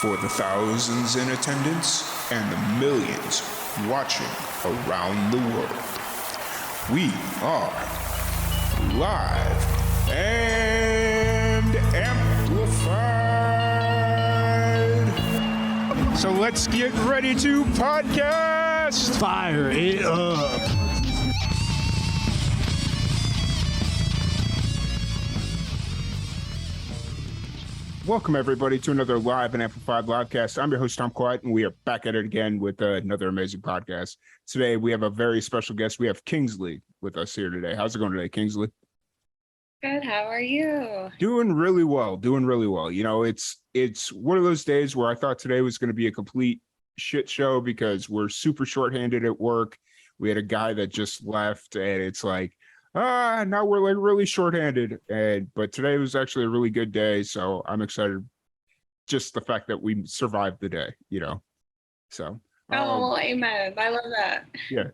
For the thousands in attendance and the millions watching around the world, we are live and amplified. So let's get ready to podcast. Fire it up. Welcome, everybody, to another live and amplified livecast. I'm your host, Tom Quiet, and we are back at it again with another amazing podcast. Today, we have a very special guest. We have Kingsley with us here today. How's it going today, Kingsley? Good. How are you? Doing really well. You know, it's one of those days where I thought today was going to be a complete shit show because we're super shorthanded at work. We had a guy that just left, and it's like, now we're like really shorthanded. But today was actually a really good day, so I'm excited. Just the fact that we survived the day, you know. So. Amen. I love that. Yeah,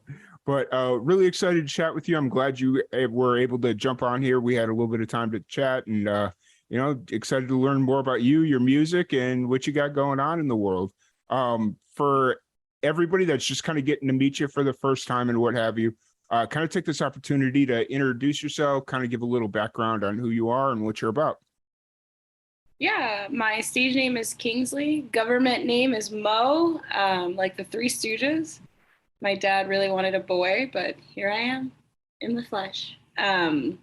but really excited to chat with you. I'm glad you were able to jump on here. We had a little bit of time to chat, and you know, excited to learn more about you, your music, and what you got going on in the world. For everybody that's just kind of getting to meet you for the first time and what have you. Kind of take this opportunity to introduce yourself, kind of give a little background on who you are and what you're about. Yeah, my stage name is Kingsley. Government name is Mo, like the Three Stooges. My dad really wanted a boy, but here I am in the flesh. I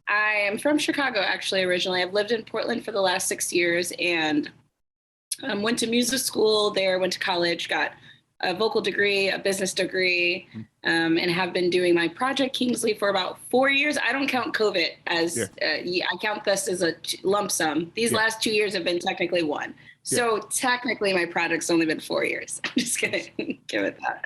am from Chicago, actually, originally. I've lived in Portland for the last 6 years and went to music school there, went to college, got a vocal degree, a business degree, and have been doing my project Kingsley for about 4 years. I don't count COVID as, I count this as a lump sum. These last 2 years have been technically one. So technically my project's only been 4 years. I'm just gonna give it that.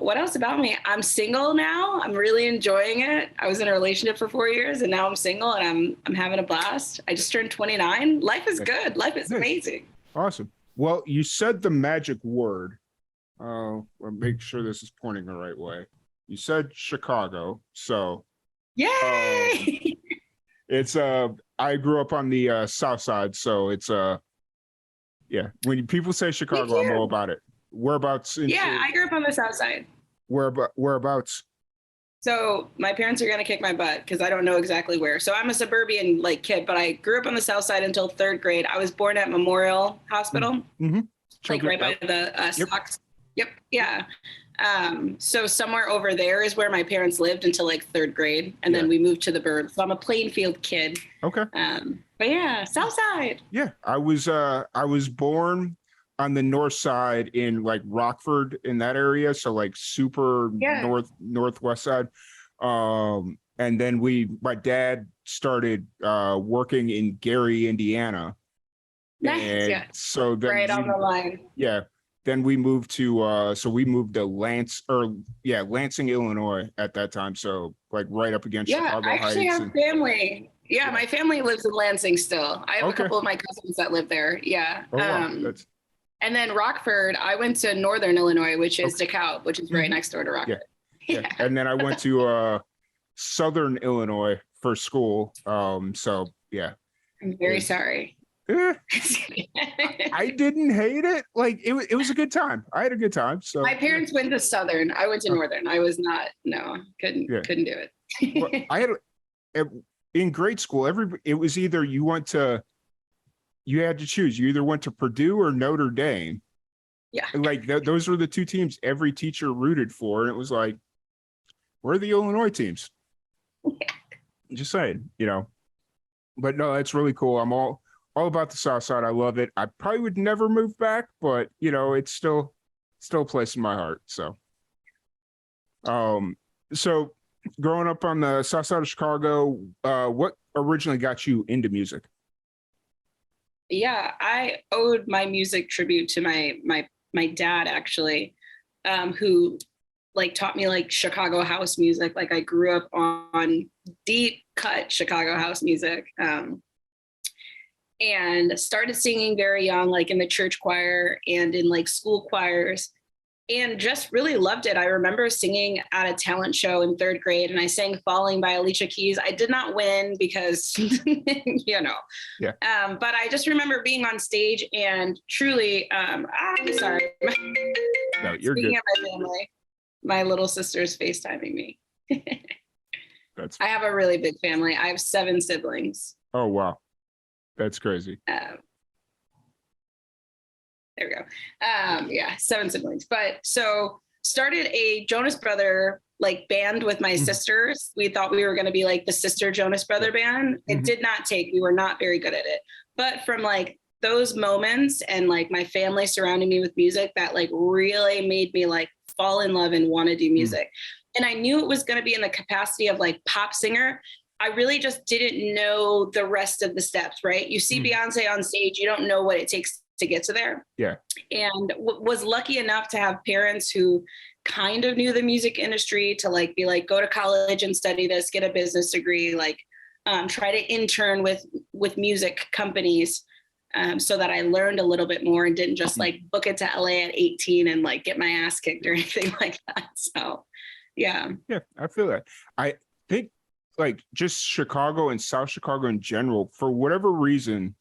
What else about me? I'm single now. I'm really enjoying it. I was in a relationship for 4 years and now I'm single and I'm having a blast. I just turned 29. Life is good. Life is amazing. Awesome. Well, you said the magic word. I'll make sure this is pointing the right way. You said Chicago, so yay! It's I grew up on the south side, so it's yeah. When people say Chicago, I'm all about it. Whereabouts? I grew up on the south side. Whereabouts? So my parents are gonna kick my butt because I don't know exactly where. So I'm a suburban kid, but I grew up on the south side until third grade. I was born at Memorial Hospital, like right by the Sox. Yep. Yeah. So somewhere over there is where my parents lived until like third grade, and then we moved to the Burbs. So I'm a Plainfield kid. Okay. But yeah, south side. Yeah, I was born on the north side in like Rockford in that area, so like super northwest side. And then my dad started working in Gary, Indiana. Nice. Yeah. So then right on the line. Yeah. Then we moved to Lansing, Illinois at that time. So like right up against Chicago I actually Heights have family. Yeah, my family lives in Lansing still. I have a couple of my cousins that live there. Yeah. Oh, wow. And then Rockford, I went to Northern Illinois, which is DeKalb, which is right next door to Rockford. Yeah. And then I went to Southern Illinois for school. So yeah. I'm very sorry. I didn't hate it. Like it was a good time. I had a good time. So my parents went to Southern. I went to Northern. I was not. No, couldn't do it. Well, I had in grade school. It was either you had to choose. You either went to Purdue or Notre Dame. Yeah. Like those were the two teams every teacher rooted for, and it was like, we're the Illinois teams. Just saying, you know. But no, that's really cool. I'm all about the south side. I love it. I probably would never move back, but you know, it's still a place in my heart. So so growing up on the south side of Chicago, what originally got you into music? Yeah, I owed my music tribute to my dad, actually, who like taught me like Chicago house music. Like I grew up on deep cut Chicago house music. And started singing very young, like in the church choir and in like school choirs. and just really loved it. I remember singing at a talent show in 3rd grade, and I sang Falling by Alicia Keys. I did not win because, you know, Yeah. But I just remember being on stage and truly, I'm sorry. No, you're Speaking good. of my family, my little sister's FaceTiming me. That's, I have a really big family. I have 7 siblings. oh, wow. That's crazy. There we go. Yeah, 7 siblings. But so started a Jonas Brother like band with my sisters. We thought we were going to be like the sister Jonas Brother band. It did not take. We were not very good at it. But from like those moments and like my family surrounding me with music, that like really made me like fall in love and want to do music. And I knew it was going to be in the capacity of like pop singer. I really just didn't know the rest of the steps, right? You see Beyonce on stage, you don't know what it takes to get to there. Yeah. And was lucky enough to have parents who kind of knew the music industry to like be like, go to college and study this, get a business degree, like try to intern with music companies so that I learned a little bit more and didn't just like book it to LA at 18 and like get my ass kicked or anything like that. So yeah. Yeah, I feel that. I think like just Chicago and South Chicago in general, for whatever reason,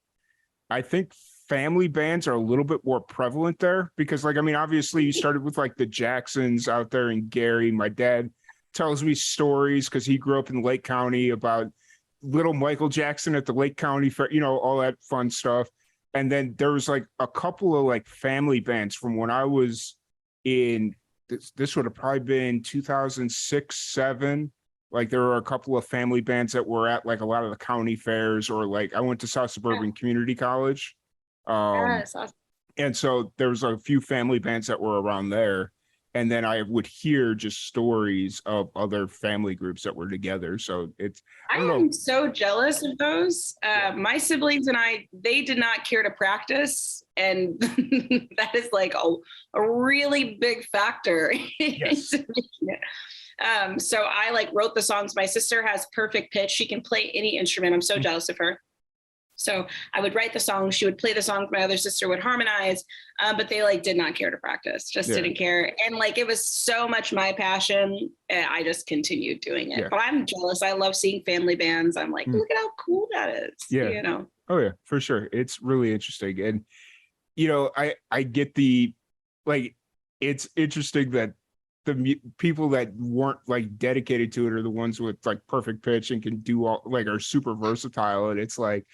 I think family bands are a little bit more prevalent there because like, I mean, obviously you started with like the Jacksons out there in Gary. My dad tells me stories because he grew up in Lake County about little Michael Jackson at the Lake County Fair, you know, all that fun stuff. And then there was like a couple of like family bands from when I was in, this would have probably been 2006, 7. Like there were a couple of family bands that were at like a lot of the county fairs, or like I went to South Suburban Community College. Yes, awesome. And so there was a few family bands that were around there. And then I would hear just stories of other family groups that were together. So it's, I don't know. am so jealous of those. My siblings and I, they did not care to practice. And that is like a really big factor. Yes. So I like wrote the songs. My sister has perfect pitch. She can play any instrument. I'm so jealous of her. So I would write the song, she would play the songs, my other sister would harmonize, but they like did not care to practice, just didn't care. And like, it was so much my passion. I just continued doing it, but I'm jealous. I love seeing family bands. I'm like, look at how cool that is. You know? Oh yeah, for sure. It's really interesting. And, you know, I get the, like, it's interesting that the people that weren't like dedicated to it are the ones with like perfect pitch and can do all, like, are super versatile. And it's like,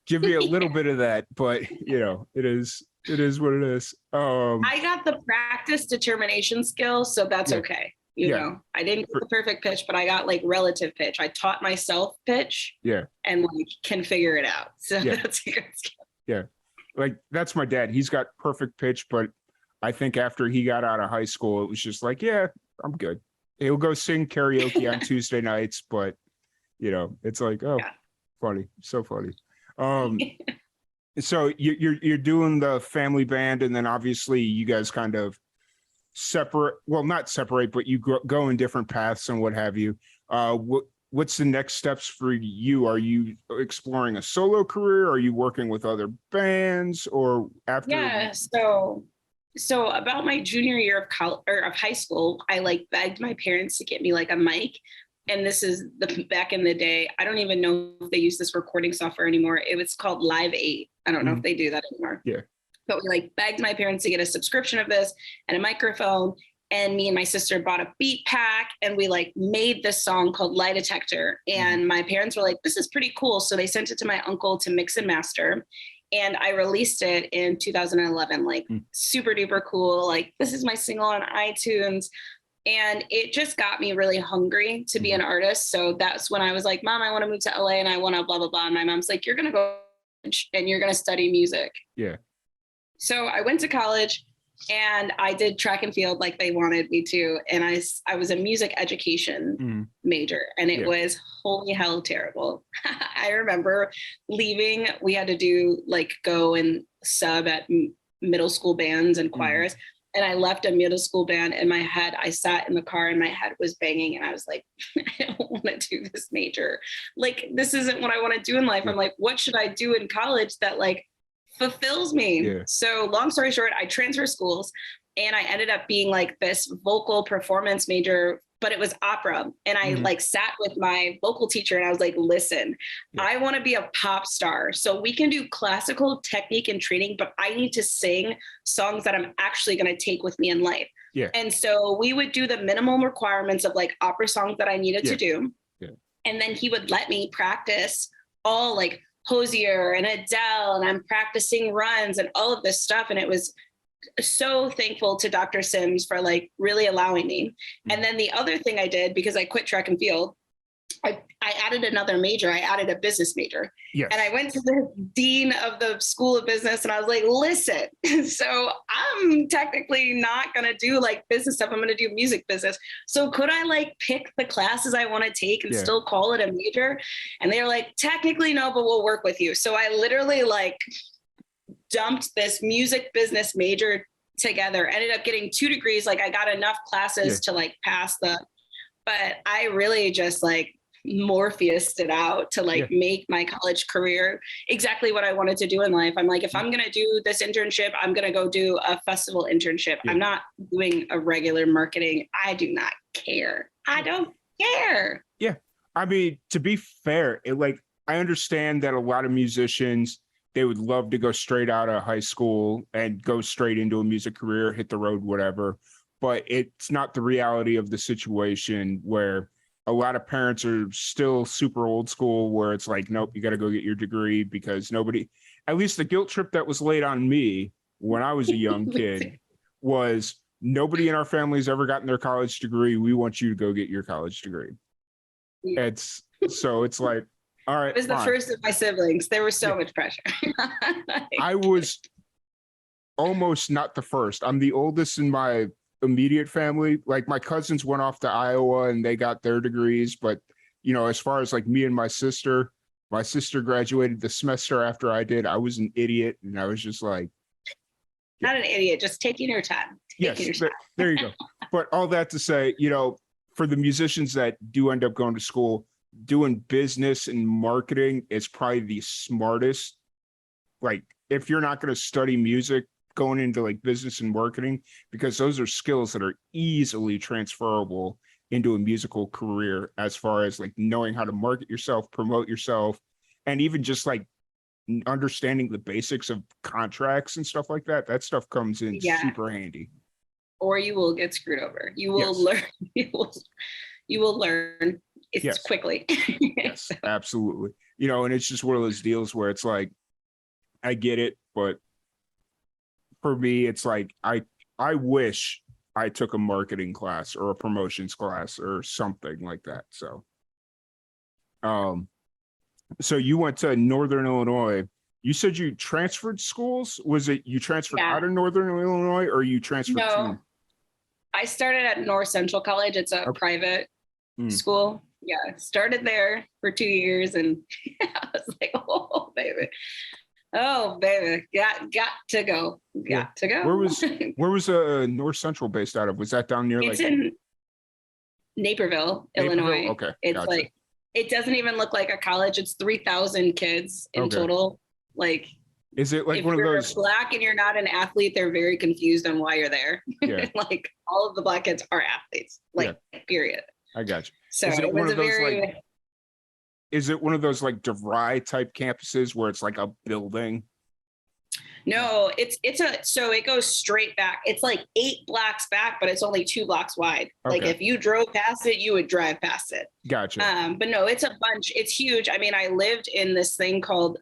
give me a little bit of that, but you know, it is what it is. I got the practice determination skill, so that's okay. You know, I didn't get the perfect pitch, but I got like relative pitch. I taught myself pitch, and like can figure it out. So that's a good skill. Yeah, like that's my dad. He's got perfect pitch, but I think after he got out of high school, it was just like, yeah, I'm good. He'll go sing karaoke on Tuesday nights, but you know, it's like, oh. Funny, so funny. So you're doing the family band, and then obviously you guys kind of separate. Well, not separate, but you go in different paths and what have you. What's the next steps for you? Are you exploring a solo career? Are you working with other bands, or after? Yeah. So about my junior year of college or of high school, I like begged my parents to get me like a mic. And this is back in the day. I don't even know if they use this recording software anymore. It was called Live 8. I don't know if they do that anymore. Yeah. But we like begged my parents to get a subscription of this and a microphone. And me and my sister bought a beat pack, and we like made this song called Lie Detector. And my parents were like, this is pretty cool. So they sent it to my uncle to mix and master. And I released it in 2011, like super duper cool. Like, this is my single on iTunes. And it just got me really hungry to be an artist. So that's when I was like, Mom, I want to move to LA and I want to blah, blah, blah. And my mom's like, you're going to go and you're going to study music. Yeah. So I went to college and I did track and field like they wanted me to. And I was a music education major, and it was holy hell terrible. I remember leaving, we had to do like go and sub at middle school bands and choirs. And I left a middle school band in my head. I sat in the car and my head was banging. And I was like, I don't want to do this major. Like, this isn't what I want to do in life. I'm like, what should I do in college that like fulfills me. Yeah. So long story short, I transferred schools and I ended up being like this vocal performance major, but it was opera. And I like sat with my vocal teacher and I was like, listen, I want to be a pop star. So we can do classical technique and training, but I need to sing songs that I'm actually going to take with me in life. Yeah. And so we would do the minimum requirements of like opera songs that I needed to do. Yeah. And then he would let me practice all like Hosier and Adele, and I'm practicing runs and all of this stuff. And it was so thankful to Dr. Sims for like really allowing me. And then the other thing I did, because I quit track and field, I added another major. I added a business major. Yes. And I went to the dean of the School of Business and I was like, listen, so I'm technically not going to do like business stuff. I'm going to do music business. So could I like pick the classes I want to take and still call it a major? And they were like, technically no, but we'll work with you. So I literally like dumped this music business major together, ended up getting 2 degrees. Like I got enough classes to like pass but I really just like Morpheused it out to like make my college career exactly what I wanted to do in life. I'm like, if I'm going to do this internship, I'm going to go do a festival internship. I'm not doing a regular marketing. I do not care. I don't care. Yeah. I mean, to be fair, I understand that a lot of musicians, they would love to go straight out of high school and go straight into a music career, hit the road, whatever. But it's not the reality of the situation, where a lot of parents are still super old school, where it's like, nope, you got to go get your degree, because nobody, at least the guilt trip that was laid on me when I was a young kid was, nobody in our family's ever gotten their college degree. We want you to go get your college degree. It's like, all right. I was the first of my siblings. There was so much pressure. I was almost not the first. I'm the oldest in my immediate family. Like my cousins went off to Iowa and they got their degrees. But, as far as like me and my sister graduated the semester after I did. I was an idiot. And I was just like. Not an idiot, just taking your time. There you go. But all that to say, for the musicians that do end up going to school, doing business and marketing is probably the smartest. Like if you're not going to study music, going into like business and marketing, because those are skills that are easily transferable into a musical career, as far as like knowing how to market yourself, promote yourself, and even just like understanding the basics of contracts and stuff like that. That stuff comes in super handy. Or you will get screwed over. You will learn. You will learn quickly. Yes, absolutely. And it's just one of those deals where it's like, I get it, but for me, it's like I wish I took a marketing class or a promotions class or something like that. So, so you went to Northern Illinois. You said you transferred schools. Was it you transferred out of Northern Illinois, or you transferred to? I started at North Central College. It's a private school. Yeah, started there for 2 years, and I was like, oh baby, got to go. To go. Where was North Central based out of? Was that down near? It's in Naperville, Illinois. Okay, it's gotcha. Like it doesn't even look like a college. It's 3,000 kids in total. Like, is it like if one of those? If you're Black and you're not an athlete, they're very confused on why you're there. Yeah. Like all of the Black kids are athletes. Like period. I got you. So it was a very. Is it one of those like DeVry type campuses where it's like a building? No, so it goes straight back. It's like 8 blocks back, but it's only 2 blocks wide. Okay. Like if you drove past it, you would drive past it. Gotcha. But no, it's a bunch. It's huge. I mean, I lived in this thing called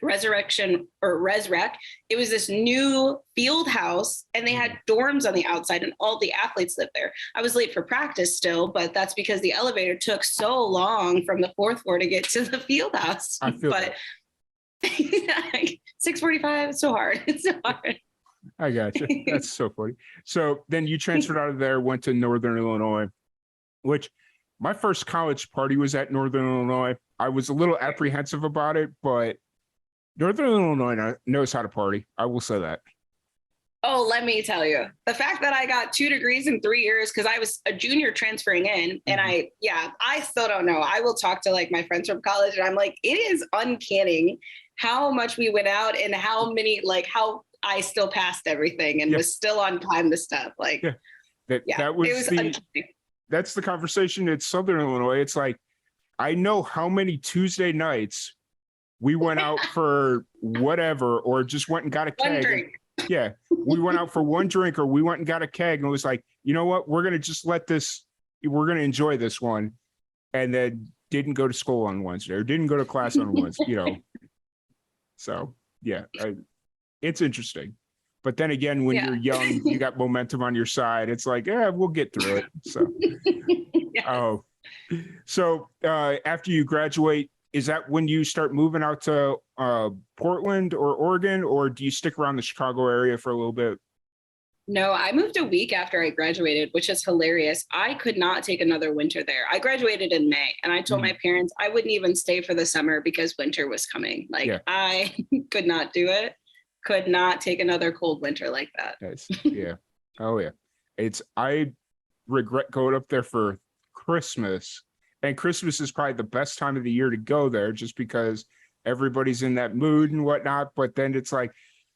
Resurrection or Resrec. It was this new field house and they had dorms on the outside and all the athletes lived there. I was late for practice still, but that's because the elevator took so long from the 4th floor to get to the field house. I feel that. 6:45, it's so hard. It's so hard. I got you. That's so funny. So then you transferred out of there, went to Northern Illinois, which my first college party was at Northern Illinois. I was a little apprehensive about it, but Northern Illinois knows how to party. I will say that. Oh, let me tell you, the fact that I got 2 degrees in 3 years, because I was a junior transferring in, and I still don't know. I will talk to like my friends from college, and I'm like, it is uncanny how much we went out and how many, like how I still passed everything and was still on time to stuff. Like, that was it was the that's the conversation in Southern Illinois. It's like, I know how many Tuesday nights we went out for whatever, or just went and got a one keg. drink. Yeah, we went out for one drink, or we went and got a keg, and it was like, you know what, we're gonna just we're gonna enjoy this one, and then didn't go to school on Wednesday or didn't go to class on Wednesday, So it's interesting. But then again, when you're young, you got momentum on your side. It's like, we'll get through it. So, so after you graduate, is that when you start moving out to Portland or Oregon, or do you stick around the Chicago area for a little bit? No, I moved a week after I graduated, which is hilarious. I could not take another winter there. I graduated in May, and I told my parents I wouldn't even stay for the summer because winter was coming. Like, I could not do it. Could not take another cold winter like that. Oh yeah. I regret going up there for Christmas, and Christmas is probably the best time of the year to go there, just because everybody's in that mood and whatnot. But then it's like,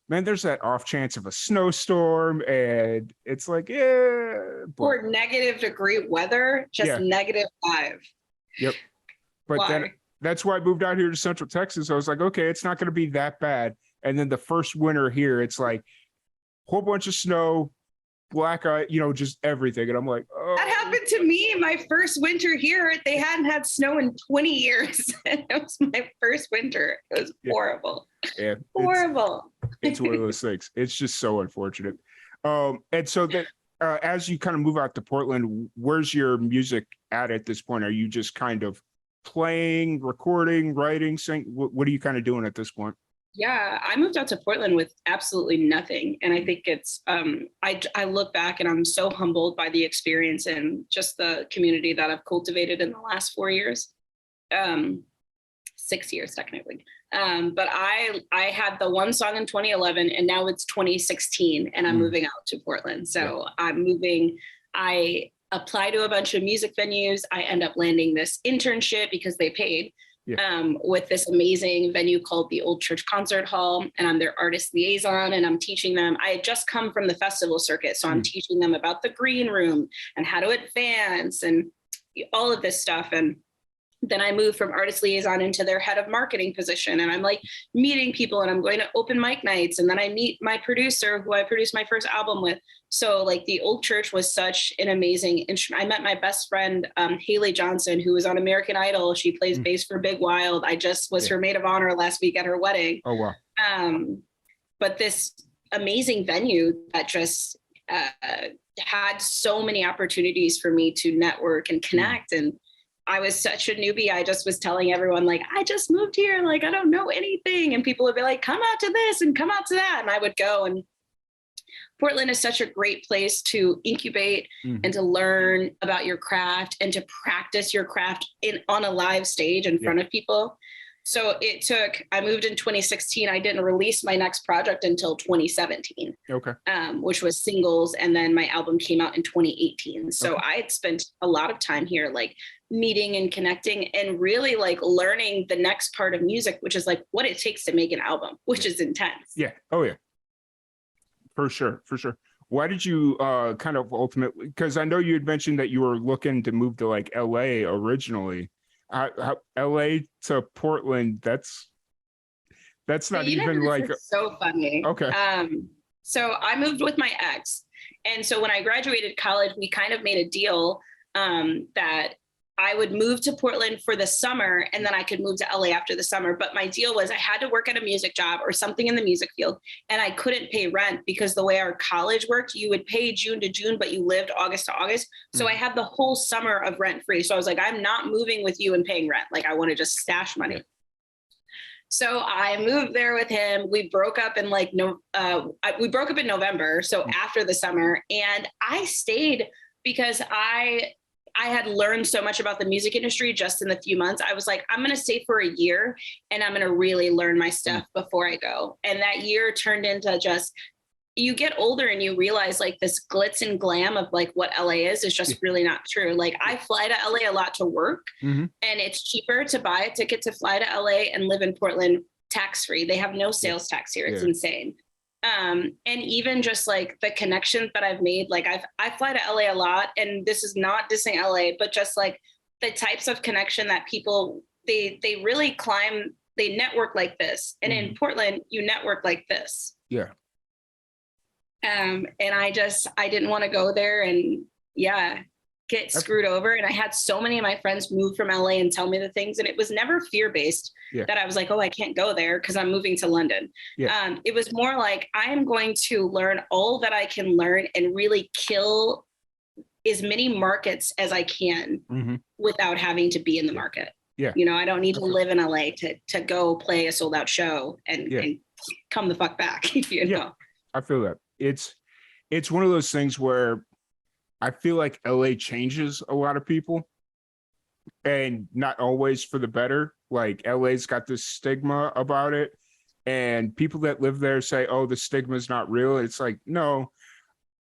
man, there's that off chance of a snowstorm, and it's like, or -degree weather, just -5. Yep. But then that's why I moved out here to Central Texas. I was like, okay, it's not going to be that bad. And then the first winter here, it's like a whole bunch of snow, black eye, just everything. And I'm like, oh. That happened to me my first winter here. They hadn't had snow in 20 years. It was my first winter. It was horrible. Yeah. Horrible. It's one of those things. It's just so unfortunate. And so that as you kind of move out to Portland, where's your music at this point? Are you just kind of playing, recording, writing, sing? What are you kind of doing at this point? Yeah, I moved out to Portland with absolutely nothing. And I think it's, I look back and I'm so humbled by the experience and just the community that I've cultivated in the last 4 years, 6 years technically. But I had the one song in 2011, and now it's 2016, and I'm moving out to Portland. So I'm moving, I apply to a bunch of music venues. I end up landing this internship because they paid. With this amazing venue called the Old Church Concert Hall, and I'm their artist liaison, and I'm teaching them. I had just come from the festival circuit, so I'm teaching them about the green room and how to advance and all of this stuff. And then I moved from artist liaison into their head of marketing position, and I'm like meeting people, and I'm going to open mic nights, and then I meet my producer who I produced my first album with. So like the Old Church was such an amazing instrument. I met my best friend, Haley Johnson, who was on American Idol. She plays bass for Big Wild. I just was her maid of honor last week at her wedding. Oh, wow. But this amazing venue that just had so many opportunities for me to network and connect. And I was such a newbie. I just was telling everyone, like, I just moved here. Like, I don't know anything. And people would be like, come out to this and come out to that. And I would go. And Portland is such a great place to incubate and to learn about your craft and to practice your craft on a live stage in front of people. So I moved in 2016. I didn't release my next project until 2017, which was singles. And then my album came out in 2018. So I had spent a lot of time here, like meeting and connecting and really like learning the next part of music, which is like what it takes to make an album, which is intense. Yeah. Oh yeah. For sure. For sure. Why did you kind of ultimately, because I know you had mentioned that you were looking to move to like LA originally. LA to Portland, that's not even like so funny. Okay. So I moved with my ex. And so when I graduated college, we kind of made a deal that I would move to Portland for the summer and then I could move to LA after the summer. But my deal was I had to work at a music job or something in the music field, and I couldn't pay rent because the way our college worked, you would pay June to June, but you lived August to August. So I had the whole summer of rent free. So I was like, I'm not moving with you and paying rent. Like I want to just stash money. Yeah. So I moved there with him. We broke up in November. So after the summer, and I stayed because I had learned so much about the music industry just in the few months. I was like, I'm going to stay for a year and I'm going to really learn my stuff before I go. And that year turned into just you get older and you realize like this glitz and glam of like what LA is just really not true. Like I fly to LA a lot to work, and it's cheaper to buy a ticket to fly to LA and live in Portland tax-free. They have no sales tax here. It's insane. And even just like the connections that I've made, like I fly to LA a lot, and this is not dissing LA, but just like the types of connection that people, they really climb, they network like this. And in Portland, you network like this. Yeah. And I didn't want to go there and get screwed over. And I had so many of my friends move from LA and tell me the things, and it was never fear-based that I was like, oh, I can't go there because I'm moving to London. It was more like, I am going to learn all that I can learn and really kill as many markets as I can without having to be in the market. You know, I don't need to live in LA to go play a sold out show and come the fuck back, you know? I feel that. It's one of those things where I feel like LA changes a lot of people, and not always for the better. Like LA's got this stigma about it, and people that live there say, oh, the stigma is not real. It's like, no,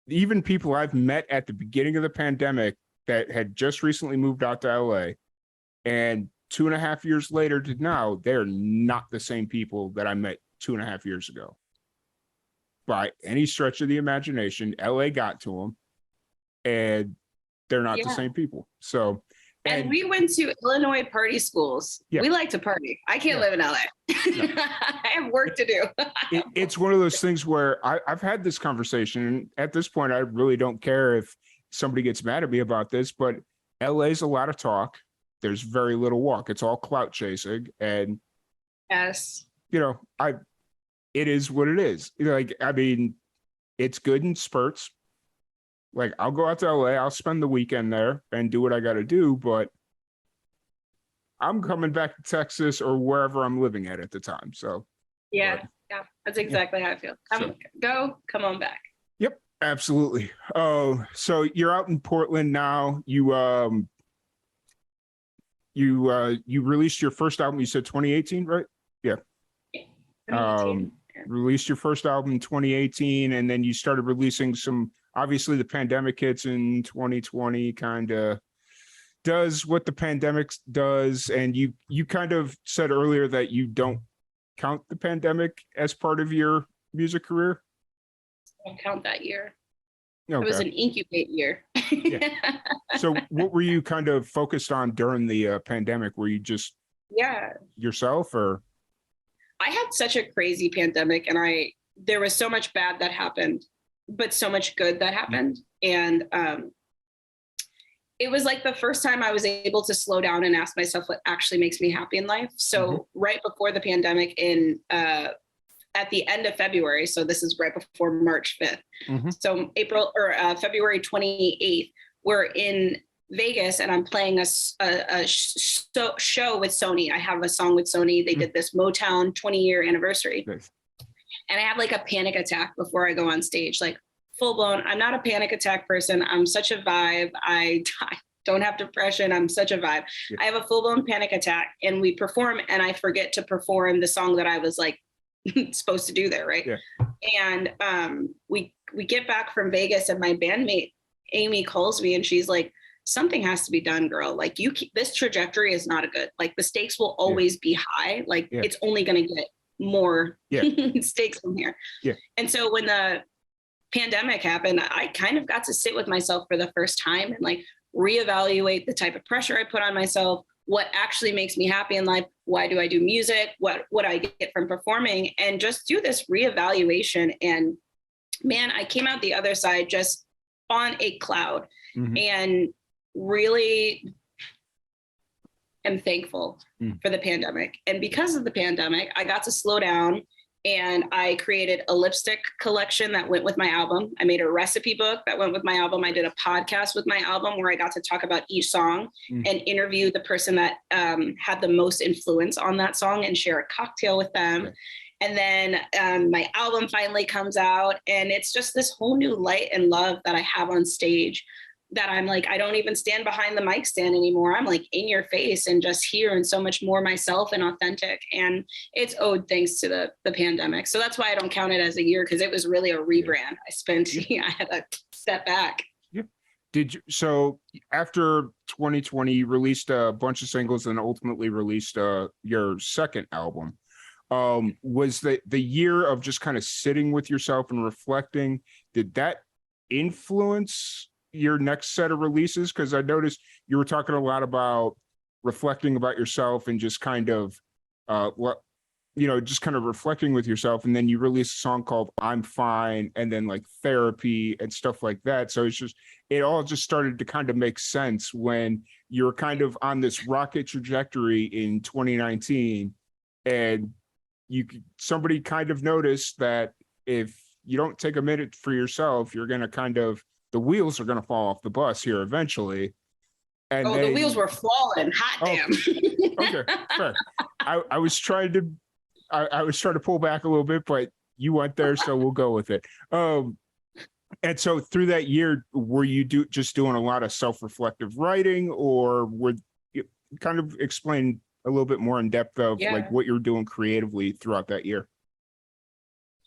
even people I've met at the beginning of the pandemic that had just recently moved out to LA, and 2.5 years later to now, they're not the same people that I met 2.5 years ago. By any stretch of the imagination, LA got to them, and they're not the same people. So, and we went to Illinois party schools. We like to party. I can't live in LA. I have work to do. It's one of those things where I've had this conversation, and at this point, I really don't care if somebody gets mad at me about this, but LA's a lot of talk. There's very little walk. It's all clout chasing, and you know, it is what it is. Like, I mean, it's good in spurts. Like, I'll go out to LA, I'll spend the weekend there and do what I got to do, but I'm coming back to Texas or wherever I'm living at the time. So, that's exactly how I feel. Come on back. Yep, absolutely. Oh, so you're out in Portland now. You released your first album. You said 2018, right? Yeah. 2018. Released your first album in 2018, and then you started releasing some. Obviously, the pandemic hits in 2020, kind of does what the pandemic does, and you kind of said earlier that you don't count the pandemic as part of your music career. I don't count that year. Okay. It was an incubate year. So, what were you kind of focused on during the pandemic? Were you just yourself, or? I had such a crazy pandemic, and there was so much bad that happened, but so much good that happened. And it was like the first time I was able to slow down and ask myself what actually makes me happy in life. So right before the pandemic at the end of February, so this is right before March 5th. So February 28th, we're in Vegas, and I'm playing a show with Sony. I have a song with Sony. They did this Motown 20-year anniversary. Nice. And I have like a panic attack before I go on stage, like full blown. I'm not a panic attack person. I'm such a vibe. I don't have depression. I'm such a vibe. Yeah. I have a full blown panic attack, and we perform, and I forget to perform the song that I was like supposed to do there. Right. Yeah. And we get back from Vegas, and my bandmate Amy calls me, and she's like, something has to be done, girl. Like this trajectory is not good. Like the stakes will always be high. Like it's only going to get more stakes from here. Yeah. And so when the pandemic happened, I kind of got to sit with myself for the first time and like reevaluate the type of pressure I put on myself, what actually makes me happy in life, why do I do music, what I get from performing, and just do this reevaluation. And man, I came out the other side just on a cloud. And really am thankful for the pandemic. And because of the pandemic, I got to slow down, and I created a lipstick collection that went with my album. I made a recipe book that went with my album. I did a podcast with my album where I got to talk about each song and interview the person that had the most influence on that song and share a cocktail with them. Okay. And then my album finally comes out, and it's just this whole new light and love that I have on stage that I'm like, I don't even stand behind the mic stand anymore. I'm like in your face and just here and so much more myself and authentic. And it's owed thanks to the pandemic. So that's why I don't count it as a year, because it was really a rebrand. I spent, I had to step back. Yeah. So after 2020, you released a bunch of singles and ultimately released your second album. Was the year of just kind of sitting with yourself and reflecting, did that influence your next set of releases? Because I noticed you were talking a lot about reflecting about yourself and just kind of just kind of reflecting with yourself, and then you released a song called I'm Fine, and then like Therapy and stuff like that. So it all just started to kind of make sense when you're kind of on this rocket trajectory in 2019, and somebody kind of noticed that if you don't take a minute for yourself, you're going to the wheels are going to fall off the bus here eventually. And the wheels were falling. Hot damn. Okay, fair. I was trying to pull back a little bit, but you went there, so we'll go with it. And so through that year, were you just doing a lot of self-reflective writing, or were you kind of explain a little bit more in depth of like what you're doing creatively throughout that year?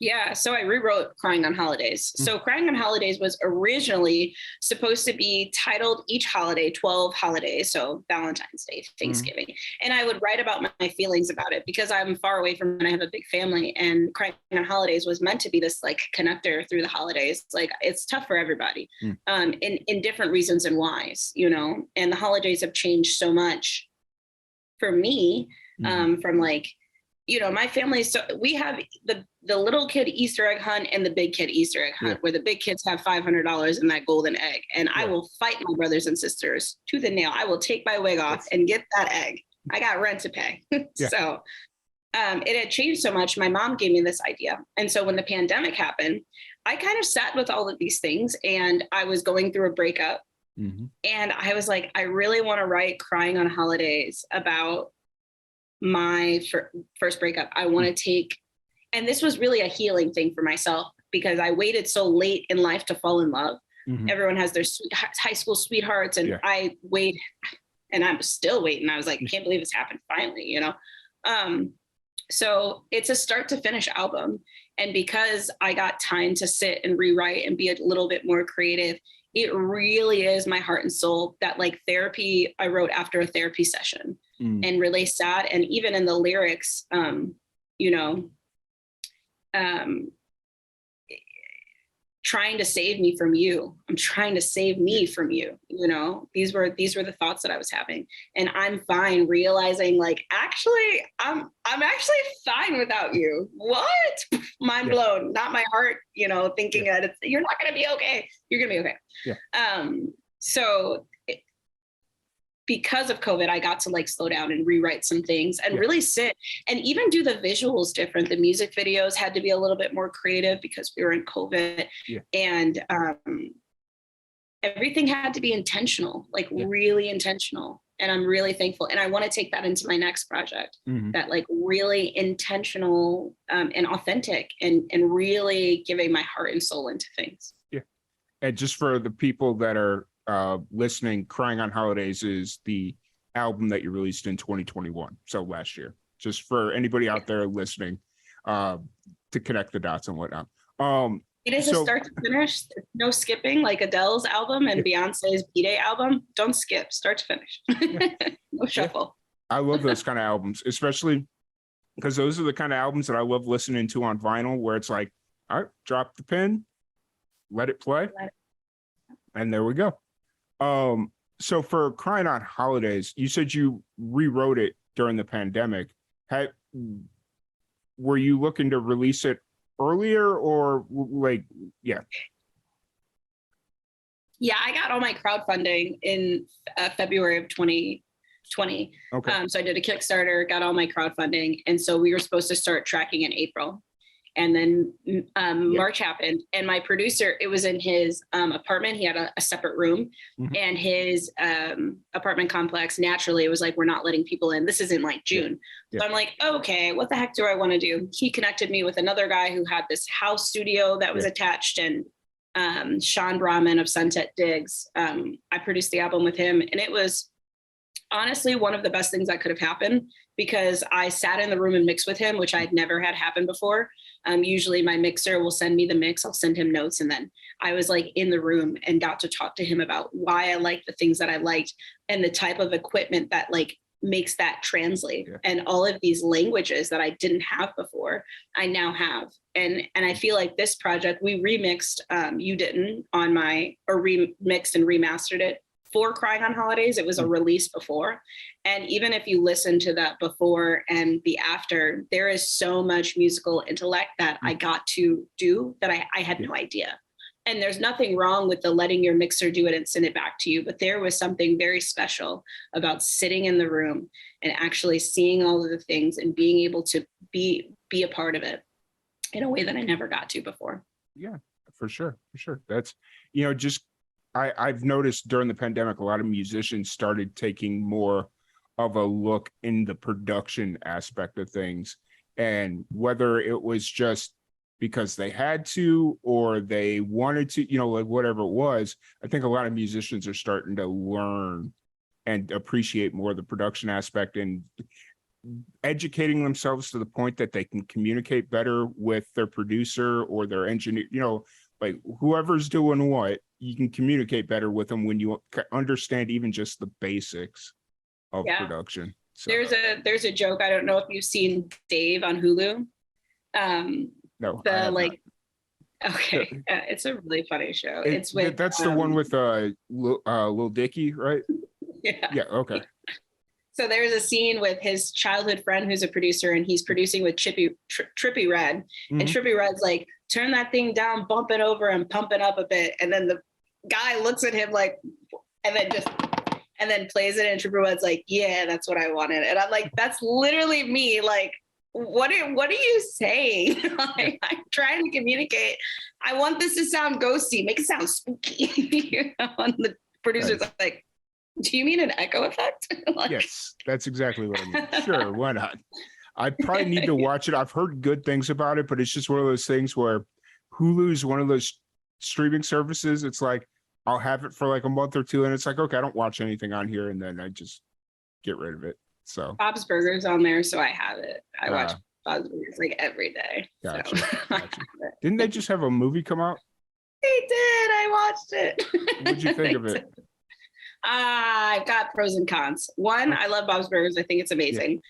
Yeah, so I rewrote Crying on Holidays. So Crying on Holidays was originally supposed to be titled each holiday, 12 holidays. So Valentine's Day, Thanksgiving. And I would write about my feelings about it because I'm far away from and I have a big family. And Crying on Holidays was meant to be this like connector through the holidays. Like it's tough for everybody in different reasons and whys, and the holidays have changed so much for me from like, my family, so we have the little kid Easter egg hunt and the big kid Easter egg hunt, where the big kids have $500 in that golden egg. And I will fight my brothers and sisters tooth and nail. I will take my wig off and get that egg. I got rent to pay. So it had changed so much. My mom gave me this idea. And so when the pandemic happened, I kind of sat with all of these things, and I was going through a breakup. And I was like, I really want to write Crying on Holidays about my first breakup. I want to take, and this was really a healing thing for myself because I waited so late in life to fall in love. Everyone has their high school sweethearts, and I wait, and I'm still waiting. I was like, I can't believe this happened finally, So it's a start to finish album. And because I got time to sit and rewrite and be a little bit more creative, it really is my heart and soul. That like Therapy, I wrote after a therapy session and really sad. And even in the lyrics, trying to save me from you. I'm trying to save me from you. These were the thoughts that I was having. And I'm fine, realizing like, actually, I'm actually fine without you. What? Mind blown. Not my heart, thinking that you're not going to be okay. You're going to be okay. So because of COVID, I got to like slow down and rewrite some things and really sit and even do the visuals different. The music videos had to be a little bit more creative because we were in COVID, and everything had to be intentional, like really intentional. And I'm really thankful. And I want to take that into my next project, that like really intentional and authentic and really giving my heart and soul into things. Yeah. And just for the people that are listening, Crying on Holidays is the album that you released in 2021, so last year, just for anybody out there listening to connect the dots and whatnot. It is a start to finish, no skipping, like Adele's album and Beyonce's B-Day album. Don't skip, start to finish. No shuffle. I love those kind of albums, especially because those are the kind of albums that I love listening to on vinyl, where it's like, all right, drop the pin, let it play, and there we go. So for Crying on Holidays, you said you rewrote it during the pandemic. Were you looking to release it earlier, or like, Yeah, I got all my crowdfunding in February of 2020. Okay. So I did a Kickstarter, got all my crowdfunding. And so we were supposed to start tracking in April. And then March happened, and my producer, it was in his apartment. He had a separate room, and his apartment complex, naturally, it was like, we're not letting people in. This is in like June. So I'm like, okay, what the heck do I want to do? He connected me with another guy who had this house studio that was attached, and Sean Brahman of Sunset Diggs. I produced the album with him, and it was honestly one of the best things that could have happened, because I sat in the room and mixed with him, which I'd never had happen before. Usually my mixer will send me the mix, I'll send him notes, and then I was like in the room and got to talk to him about why I liked the things that I liked and the type of equipment that like makes that translate. Yeah. And all of these languages that I didn't have before, I now have. And I feel like this project, we remixed, You Didn't on my, or remixed and remastered it for Crying on Holidays. It was a release before. And even if you listen to that before and the after, there is so much musical intellect that I got to do that I had no idea. And there's nothing wrong with the letting your mixer do it and send it back to you. But there was something very special about sitting in the room and actually seeing all of the things and being able to be a part of it in a way that I never got to before. Yeah, for sure. For sure. That's, just, I've noticed during the pandemic, a lot of musicians started taking more of a look in the production aspect of things. And whether it was just because they had to or they wanted to, like whatever it was, I think a lot of musicians are starting to learn and appreciate more the production aspect and educating themselves to the point that they can communicate better with their producer or their engineer, like whoever's doing what, you can communicate better with them when you understand even just the basics of production. So there's a joke. I don't know if you've seen Dave on Hulu. No, okay. It's a really funny show. It's with that's the one with Lil Dicky, right? Yeah. Okay. So there's a scene with his childhood friend who's a producer, and he's producing with Trippie Redd. And Trippie Redd's like, turn that thing down, bump it over and pump it up a bit. And then the guy looks at him like, and then plays it, and Trippie Redd's like, yeah, that's what I wanted. And I'm like, that's literally me. Like, what are you saying? Like, I'm trying to communicate. I want this to sound ghosty, make it sound spooky. And the producer's like, do you mean an echo effect? Like, yes, that's exactly what I mean. Sure, why not? I probably need to watch it. I've heard good things about it, but it's just one of those things where Hulu's one of those streaming services. It's like, I'll have it for like a month or two, and it's like, okay, I don't watch anything on here, and then I just get rid of it. So Bob's Burgers on there, so I have it. I watch Bob's Burgers like every day. Gotcha. Gotcha. Didn't they just have a movie come out? They did. I watched it. What'd you think of it? I've got pros and cons. One, I love Bob's Burgers. I think it's amazing.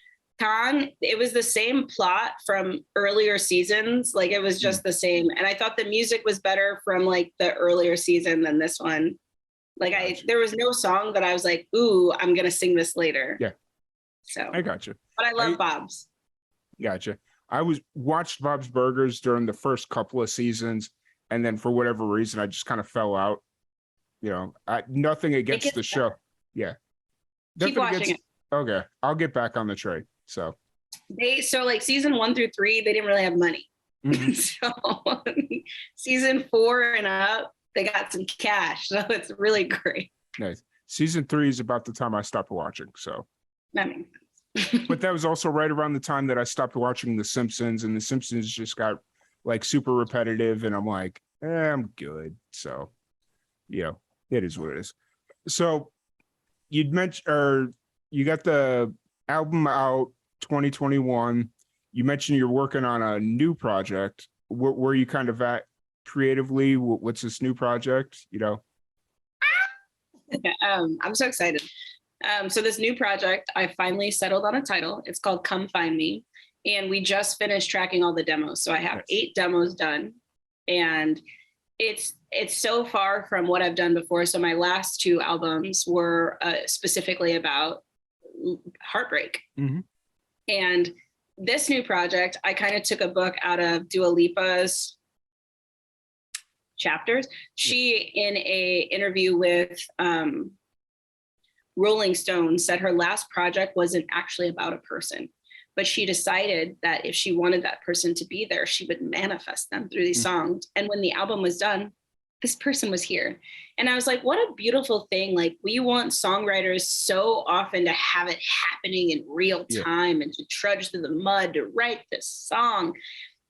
Con, it was the same plot from earlier seasons. Like, it was just the same. And I thought the music was better from like the earlier season than this one. Like, there was no song that I was like, ooh, I'm going to sing this later. Yeah. So I gotcha. But I love Bob's. Gotcha. I watched Bob's Burgers during the first couple of seasons, and then for whatever reason, I just kind of fell out. Nothing against the show. Yeah. Keep watching it. Okay. I'll get back on the train. So like season 1 through 3, they didn't really have money. So season 4 and up, they got some cash. So it's really great. Nice. Season 3 is about the time I stopped watching. So that makes sense. But that was also right around the time that I stopped watching The Simpsons, and The Simpsons just got like super repetitive, and I'm like, I'm good. So, it is what it is. So you'd mentioned, or you got the album out 2021. You mentioned you're working on a new project. Where are you kind of at creatively? What's this new project? I'm so excited. So this new project, I finally settled on a title. It's called Come Find Me. And we just finished tracking all the demos. So I have 8 demos done. And it's so far from what I've done before. So my last 2 albums were specifically about heartbreak. And this new project, I kind of took a book out of Dua Lipa's chapters. She, in a interview with Rolling Stone, said her last project wasn't actually about a person, but she decided that if she wanted that person to be there, she would manifest them through these songs. And when the album was done, this person was here. And I was like, what a beautiful thing. Like, we want songwriters so often to have it happening in real time and to trudge through the mud to write this song.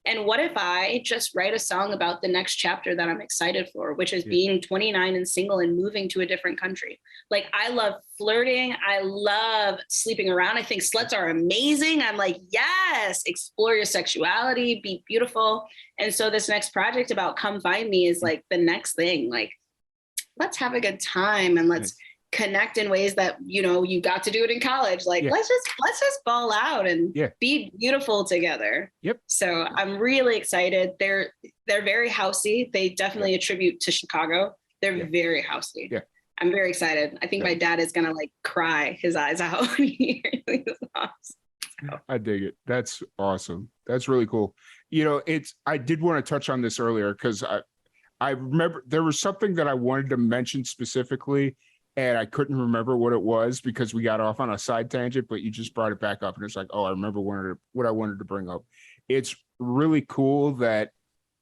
And what if I just write a song about the next chapter that I'm excited for, which is being 29 and single and moving to a different country. Like, I love flirting. I love sleeping around. I think sluts are amazing. I'm like, yes, explore your sexuality, be beautiful. And so this next project about Come Find Me is like the next thing. Like, let's have a good time and let's connect in ways that, you know, you got to do it in college. Like, let's just ball out and be beautiful together. So I'm really excited. They're very housey. They definitely attribute to Chicago. They're very housey. I'm very excited. I think my dad is gonna like cry his eyes out when he hears these songs. I dig it. That's awesome. That's really cool. You know, I did want to touch on this earlier because I remember there was something that I wanted to mention specifically, and I couldn't remember what it was because we got off on a side tangent, but you just brought it back up and it's like, oh, I remember what I wanted to bring up. It's really cool that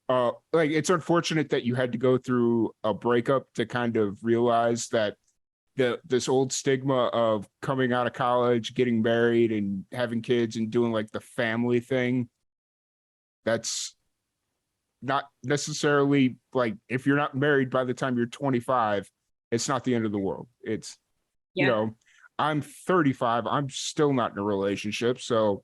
like, it's unfortunate that you had to go through a breakup to kind of realize that this old stigma of coming out of college, getting married and having kids and doing like the family thing, that's not necessarily like, if you're not married by the time you're 25, it's not the end of the world. It's, you know, I'm 35. I'm still not in a relationship. So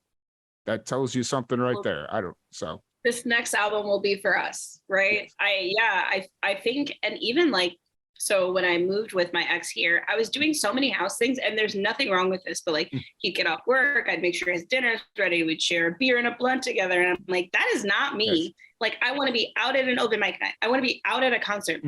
that tells you something right there. So this next album will be for us, right? I think, and even like, so when I moved with my ex here, I was doing so many house things, and there's nothing wrong with this, but like, he'd get off work, I'd make sure his dinner's ready, we'd share a beer and a blunt together. And I'm like, that is not me. Like, I want to be out at an open mic night. I want to be out at a concert.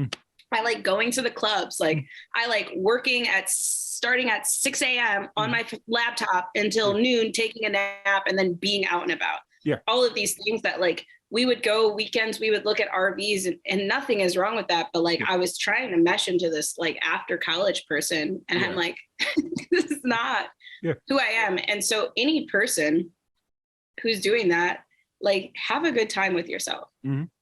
I like going to the clubs. Like, I like working starting at 6 a.m. on my laptop until noon, taking a nap, and then being out and about. All of these things that like, we would go weekends, we would look at RVs, and nothing is wrong with that. But like, I was trying to mesh into this like after college person. And I'm like, this is not who I am. And so any person who's doing that, like, have a good time with yourself.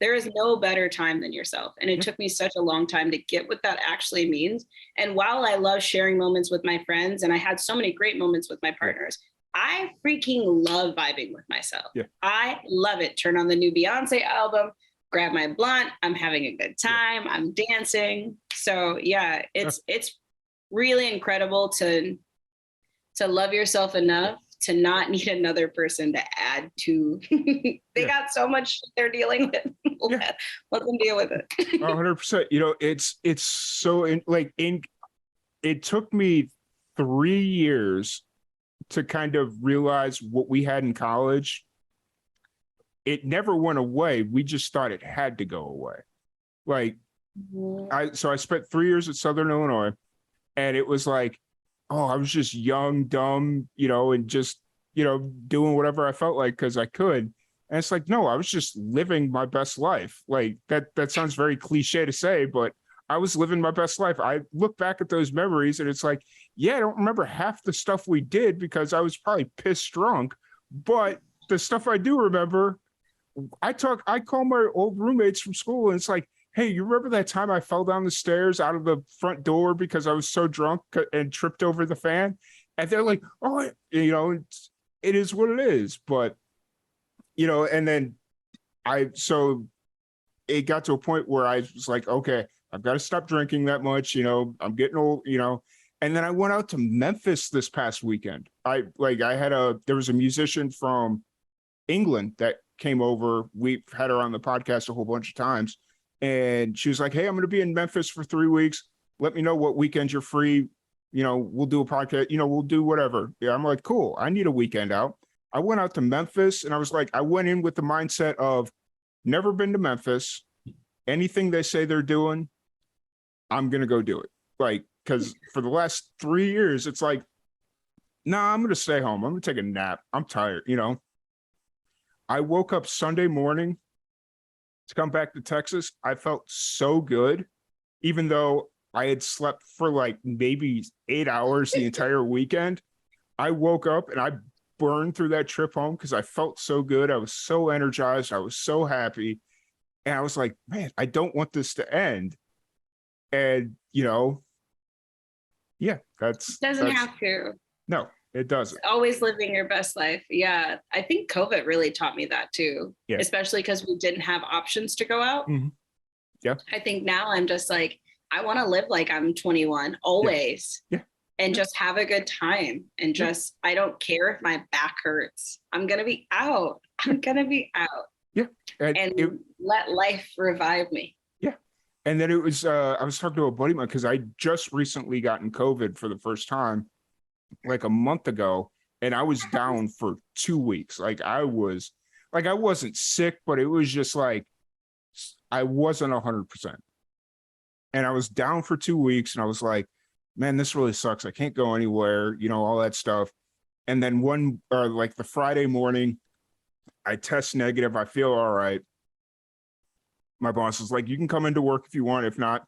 There is no better time than yourself. And it took me such a long time to get what that actually means. And while I love sharing moments with my friends, and I had so many great moments with my partners, I freaking love vibing with myself. I love it. Turn on the new Beyonce album, grab my blunt. I'm having a good time. I'm dancing. So yeah, it's really incredible to love yourself enough to not need another person to add to. They got so much they're dealing with. Let them deal with it. 100%. You know, it's so it took me 3 years to kind of realize what we had in college. It never went away. We just thought it had to go away. Like, I spent 3 years at Southern Illinois, and it was like, oh, I was just young, dumb, you know, and just, you know, doing whatever I felt like because I could. And it's like, no, I was just living my best life. Like, that sounds very cliche to say, but I was living my best life. I look back at those memories and it's like, yeah, I don't remember half the stuff we did because I was probably pissed drunk, but the stuff I do remember, I call my old roommates from school and it's like, hey, you remember that time I fell down the stairs out of the front door because I was so drunk and tripped over the fan? And they're like, oh, you know, it is what it is. But, you know, and then so it got to a point where I was like, okay, I've got to stop drinking that much. You know, I'm getting old, you know. And then I went out to Memphis this past weekend. There was a musician from England that came over. We've had her on the podcast a whole bunch of times. And she was like, hey, I'm going to be in Memphis for 3 weeks. Let me know what weekends you're free. You know, we'll do a podcast, you know, we'll do whatever. Yeah, I'm like, cool. I need a weekend out. I went out to Memphis and I was like, I went in with the mindset of never been to Memphis. Anything they say they're doing, I'm going to go do it. Like, because for the last 3 years, it's like, nah, I'm going to stay home. I'm going to take a nap. I'm tired, you know. I woke up Sunday morning to come back to Texas. I felt so good, even though I had slept for like maybe 8 hours the entire weekend. I woke up and I burned through that trip home because I felt so good. I was so energized. I was so happy. And I was like, man, I don't want this to end. And, you know, yeah, Doesn't have to. No. It doesn't. Always living your best life. Yeah. I think COVID really taught me that too. Yeah. Especially because we didn't have options to go out. Mhm. Yeah. I think now I'm just like, I want to live like I'm 21 always. Yeah. And just have a good time. And just, I don't care if my back hurts. I'm going to be out. I'm going to be out. Yeah. And let life revive me. Yeah. And then it was, I was talking to a buddy of mine because I just recently gotten COVID for the first time, like a month ago. And I was down for 2 weeks. Like I wasn't sick, but it was just like, I wasn't 100%. And I was down for 2 weeks and I was like, man, this really sucks. I can't go anywhere, all that stuff. And then like the Friday morning, I test negative. I feel all right. My boss is like, you can come into work if you want. If not,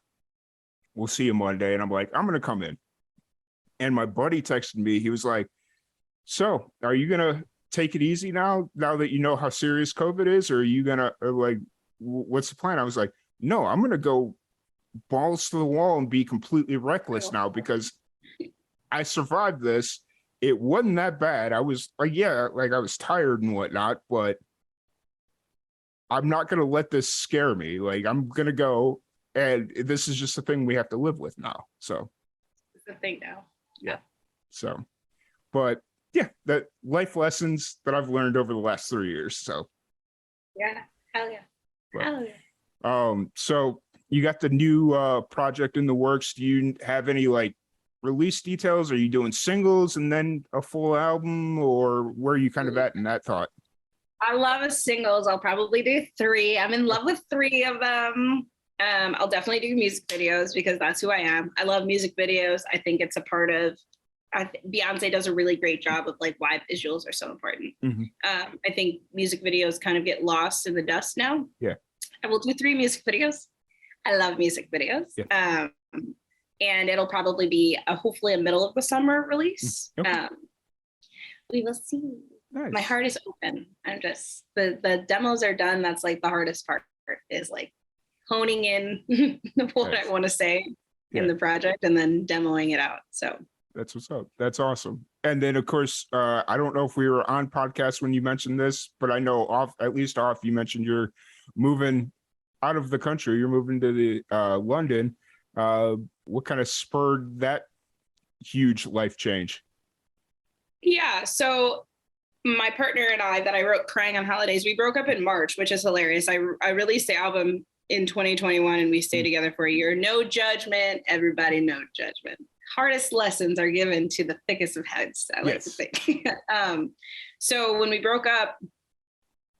we'll see you Monday. And I'm like, I'm going to come in. And my buddy texted me. He was like, so are you going to take it easy now that you know how serious COVID is? Or are you going to like, what's the plan? I was like, no, I'm going to go balls to the wall and be completely reckless now because I survived this. It wasn't that bad. I was like, yeah, like I was tired and whatnot, but I'm not going to let this scare me. Like I'm going to go, and this is just a thing we have to live with now. So it's the thing now. Yeah. So, but yeah, that life lessons that I've learned over the last 3 years. So yeah, hell yeah. But, hell yeah. So you got the new project in the works. Do you have any like release details? Are you doing singles and then a full album, or where are you kind of at in that thought? I love singles. I'll probably do 3. I'm in love with 3 of them. I'll definitely do music videos because that's who I am. I love music videos. I think it's a part of, Beyonce does a really great job of like why visuals are so important. Mm-hmm. I think music videos kind of get lost in the dust now. Yeah. I will do 3 music videos. I love music videos. Yeah. And it'll probably be hopefully a middle of the summer release. Okay. We will see. Nice. My heart is open. I'm just, the demos are done. That's like the hardest part is like honing in what Nice. I want to say in the project and then demoing it out. So that's what's up. That's awesome. And then of course, I don't know if we were on podcast when you mentioned this, but I know at least you mentioned you're moving out of the country. You're moving to the London. What kind of spurred that huge life change? Yeah. So my partner and I that I wrote Crying on Holidays, we broke up in March, which is hilarious. I released the album in 2021 and we stayed together for a year. No judgment, everybody, no judgment. Hardest lessons are given to the thickest of heads, I like to think. So when we broke up,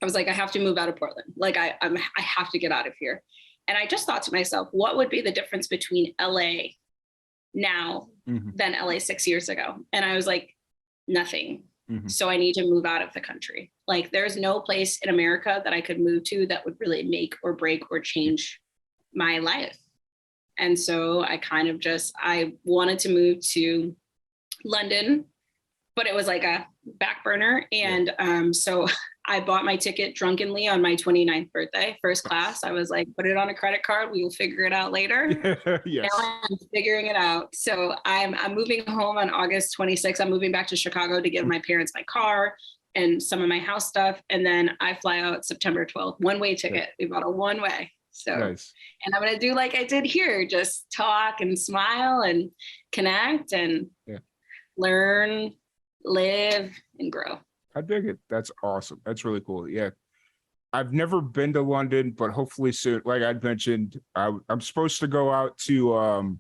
I was like, I have to move out of Portland. Like I have to get out of here. And I just thought to myself, what would be the difference between LA now than LA 6 years ago? And I was like, nothing. So I need to move out of the country. Like there's no place in America that I could move to that would really make or break or change my life. And so I kind of I wanted to move to London, but it was like a back burner. And so I bought my ticket drunkenly on my 29th birthday, first class. I was like, put it on a credit card. We will figure it out later. Yes. Now I'm figuring it out. So I'm moving home on August 26th. I'm moving back to Chicago to give my parents my car and some of my house stuff. And then I fly out September 12th, one-way ticket. We bought a one-way. So, nice. And I'm going to do like I did here, just talk and smile and connect and learn, live and grow. I dig it. That's awesome. That's really cool. Yeah. I've never been to London, but hopefully soon. Like I'd mentioned, I'm supposed to go out to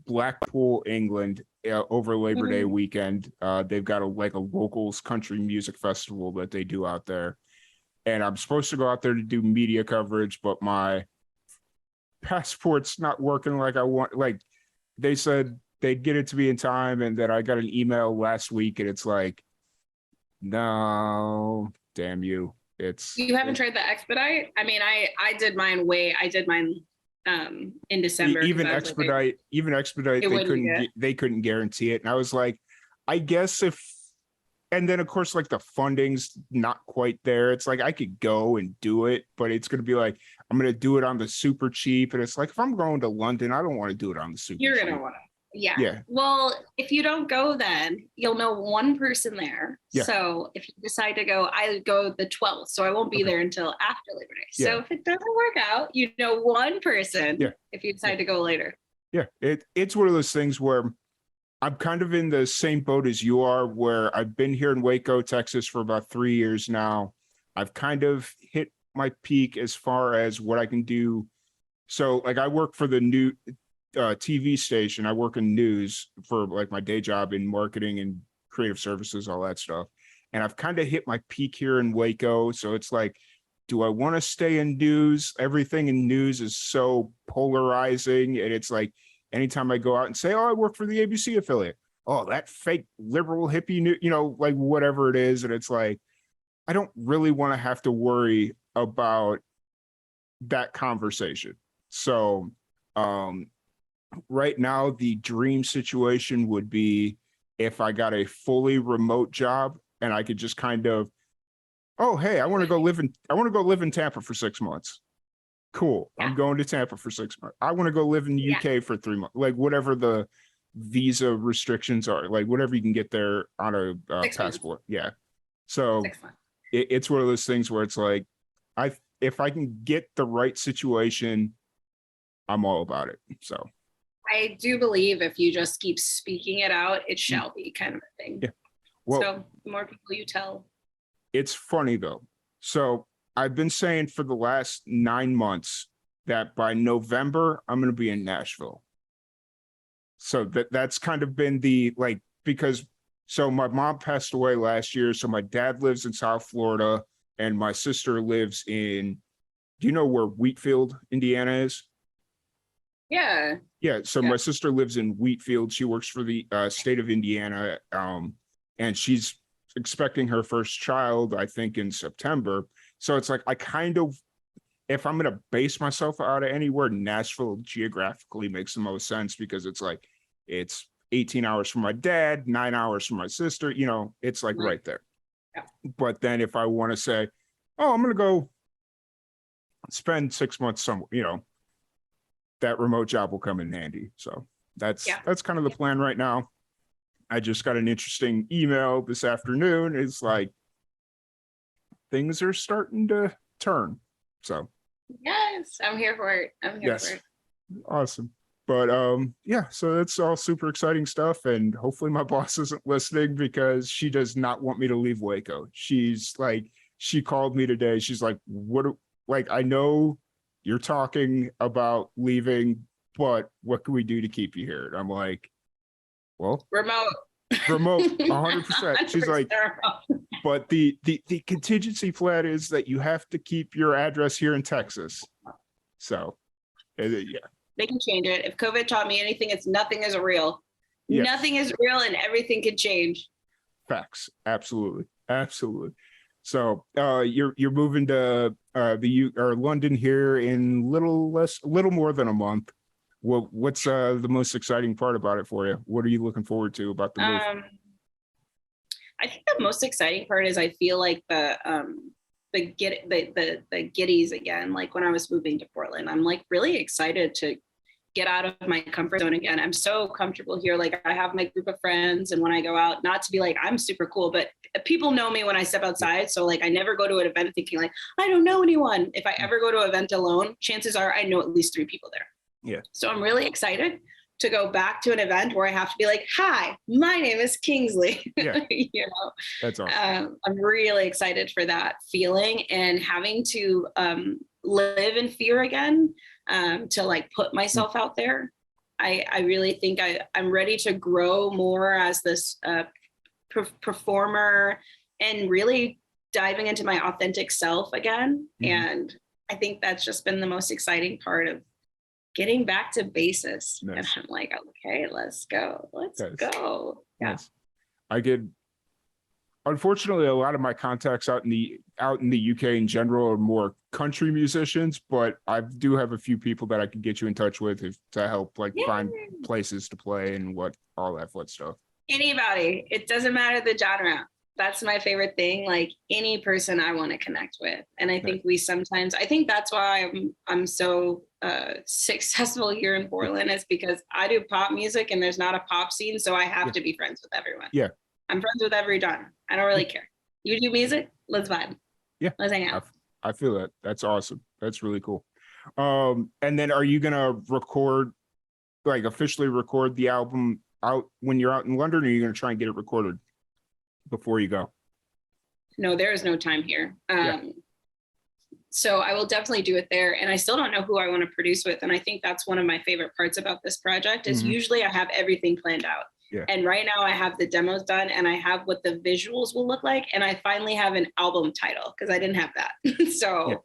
Blackpool, England over Labor Day weekend. They've got a locals country music festival that they do out there. And I'm supposed to go out there to do media coverage, but my passport's not working like I want. Like they said they'd get it to me in time. And then I got an email last week and it's like, no, damn you. You haven't tried the expedite? I mean, I did mine in December. Even expedite, they couldn't guarantee it. And I was like, I guess and then of course, like the funding's not quite there. It's like I could go and do it, but it's gonna be like I'm gonna do it on the super cheap. And it's like if I'm going to London, I don't want to do it on the super cheap. You're gonna want to. Yeah. Yeah. Well, if you don't go, then you'll know one person there. Yeah. So if you decide to go, I go the 12th. So I won't be there until after Labor Day. So if it doesn't work out, you know one person if you decide to go later. Yeah. It's one of those things where I'm kind of in the same boat as you are, where I've been here in Waco, Texas for about 3 years now. I've kind of hit my peak as far as what I can do. So like I work for the new TV station. I work in news for like my day job in marketing and creative services, all that stuff. And I've kind of hit my peak here in Waco. So it's like, do I want to stay in news? Everything in news is so polarizing. And it's like, anytime I go out and say, oh, I work for the ABC affiliate. Oh, that fake liberal hippie, like whatever it is. And it's like, I don't really want to have to worry about that conversation. So right now, the dream situation would be if I got a fully remote job and I could just kind of, oh, hey, I want to go live in Tampa for 6 months. Cool. Yeah. I'm going to Tampa for 6 months. I want to go live in the UK for 3 months, like whatever the visa restrictions are, like whatever you can get there on a passport. Yeah. So it's one of those things where it's like, if I can get the right situation, I'm all about it. So I do believe if you just keep speaking it out, it shall be kind of a thing. Yeah. Well, so the more people you tell. It's funny though. So I've been saying for the last 9 months that by November, I'm going to be in Nashville. So that's kind of been because my mom passed away last year. So my dad lives in South Florida and my sister lives do you know where Wheatfield, Indiana is? Yeah. Yeah. So my sister lives in Wheatfield. She works for the state of Indiana. And she's expecting her first child, I think, in September. So it's like, I kind of, if I'm going to base myself out of anywhere, Nashville geographically makes the most sense because it's like, it's 18 hours from my dad, 9 hours from my sister, it's like right there. Yeah. But then if I want to say, oh, I'm going to go spend 6 months somewhere, that remote job will come in handy. So that's kind of the plan right now. I just got an interesting email this afternoon. It's like, things are starting to turn. So yes, I'm here for it. I'm here for it. Awesome. But so that's all super exciting stuff. And hopefully my boss isn't listening because she does not want me to leave Waco. She's like, she called me today. She's like, I know you're talking about leaving, but what can we do to keep you here? And I'm like, well, remote 100%. She's like, but the contingency plan is that you have to keep your address here in Texas. So they can change it. If COVID taught me anything, it's nothing is real. Yes. Nothing is real and everything can change. Facts. Absolutely. So you're moving to London here in little more than a month. What's the most exciting part about it for you? What are you looking forward to about the move? I think the most exciting part is I feel like the giddies again. Like when I was moving to Portland, I'm like really excited to get out of my comfort zone again. I'm so comfortable here. Like I have my group of friends, and when I go out, not to be like I'm super cool, but people know me when I step outside. So like I never go to an event thinking like I don't know anyone. If I ever go to an event alone, chances are I know at least 3 people there. Yeah. So I'm really excited to go back to an event where I have to be like, hi, my name is Kingsley. Yeah. That's awesome. I'm really excited for that feeling and having to live in fear again, to like put myself out there. I really think I'm ready to grow more as this performer and really diving into my authentic self again. Mm-hmm. And I think that's just been the most exciting part of getting back to basis. Nice. And I'm like, okay, let's go. Let's go. Yeah. Nice. Unfortunately, a lot of my contacts out in the UK in general are more country musicians, but I do have a few people that I could get you in touch with to help find places to play and all that fun stuff. Anybody, it doesn't matter the genre. That's my favorite thing. Like any person I want to connect with. And I think I think that's why I'm so successful here in Portland, is because I do pop music and there's not a pop scene. So I have to be friends with everyone. Yeah. I'm friends with every genre. I don't really care. You do music? Let's vibe. Yeah. Let's hang out. I feel that. That's awesome. That's really cool. And then are you gonna officially record the album out when you're out in London, or are you gonna try and get it recorded before you go? No, there is no time here. So I will definitely do it there. And I still don't know who I want to produce with. And I think that's one of my favorite parts about this project is usually I have everything planned out. Yeah. And right now I have the demos done and I have what the visuals will look like. And I finally have an album title because I didn't have that. So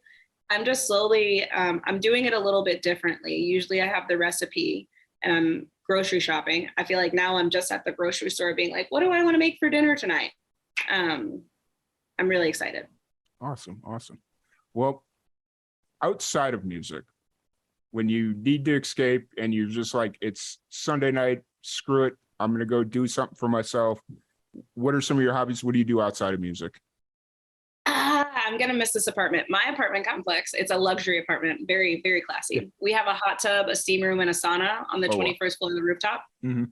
I'm just slowly, I'm doing it a little bit differently. Usually I have the recipe and I'm grocery shopping. I feel like now I'm just at the grocery store being like, what do I want to make for dinner tonight? I'm really excited. Awesome. Well, outside of music, when you need to escape and you're just like, it's Sunday night, screw it, I'm going to go do something for myself. What are some of your hobbies? What do you do outside of music? I'm going to miss this apartment. My apartment complex, it's a luxury apartment, very, very classy. Yeah. We have a hot tub, a steam room, and a sauna on the 21st floor of the rooftop, and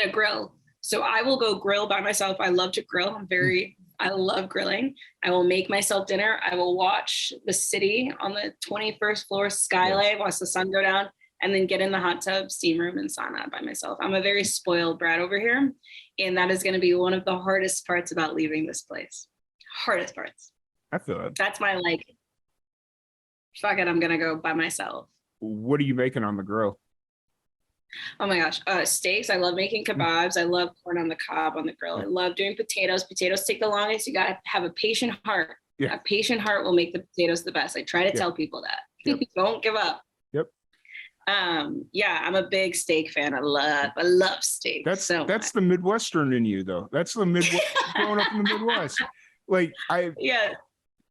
a grill. So I will go grill by myself. I love to grill. I love grilling. I will make myself dinner. I will watch the city on the 21st floor skylight, watch the sun go down, and then get in the hot tub, steam room, and sauna by myself. I'm a very spoiled brat over here. And that is going to be one of the hardest parts about leaving this place. Hardest parts. I feel it. That's my fuck it, I'm going to go by myself. What are you making on the grill? Oh my gosh. Steaks. I love making kebabs. I love corn on the cob on the grill. I love doing potatoes. Potatoes take the longest. You got to have a patient heart. Yeah. A patient heart will make the potatoes the best. I try to tell people that. Yep. Don't give up. Yep. Yeah, I'm a big steak fan. I love steak. That's the Midwestern in you though. That's the Midwest growing up in the Midwest. Like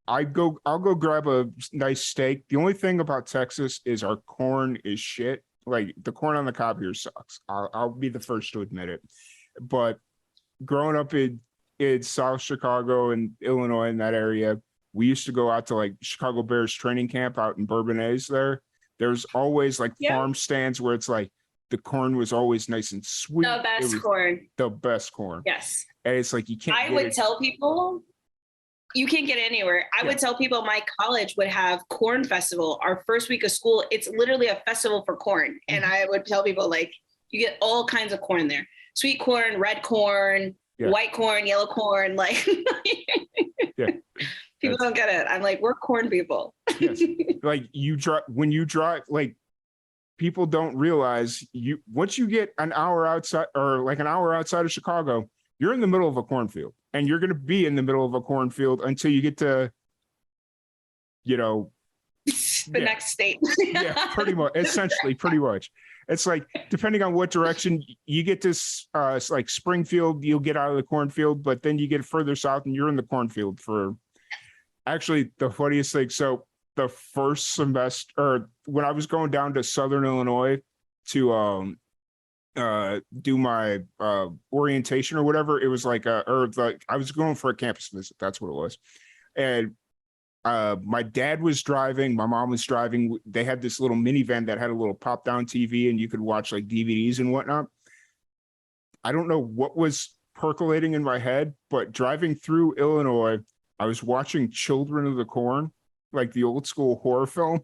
I'll go grab a nice steak. The only thing about Texas is our corn is shit. Like the corn on the cob here sucks. I'll be the first to admit it. But growing up in South Chicago and Illinois in that area, we used to go out to like Chicago Bears training camp out in Bourbonnais there. There's always like farm stands where it's like the corn was always nice and sweet. The best corn. The best corn. Yes. And it's like you can't. I would tell people you can't get anywhere. I would tell people my college would have corn festival. Our first week of school, it's literally a festival for corn. And I would tell people like, you get all kinds of corn there. Sweet corn, red corn, white corn, yellow corn. Like people don't get it. I'm like, we're corn people. Yes. Like when you drive, like people don't realize once you get an hour outside of Chicago, you're in the middle of a cornfield. And you're going to be in the middle of a cornfield until you get to, the next state. Yeah, pretty much. Essentially, pretty much. It's like, depending on what direction you get to, like Springfield, you'll get out of the cornfield, but then you get further south and you're in the cornfield for actually the funniest thing. So the first semester, or when I was going down to Southern Illinois to, do my orientation or whatever, it was like I was going for a campus visit. That's what it was. And my dad was driving, my mom was driving. They had this little minivan that had a little pop down TV and you could watch like DVDs and whatnot. I don't know what was percolating in my head, but driving through Illinois, I was watching Children of the Corn, like the old school horror film.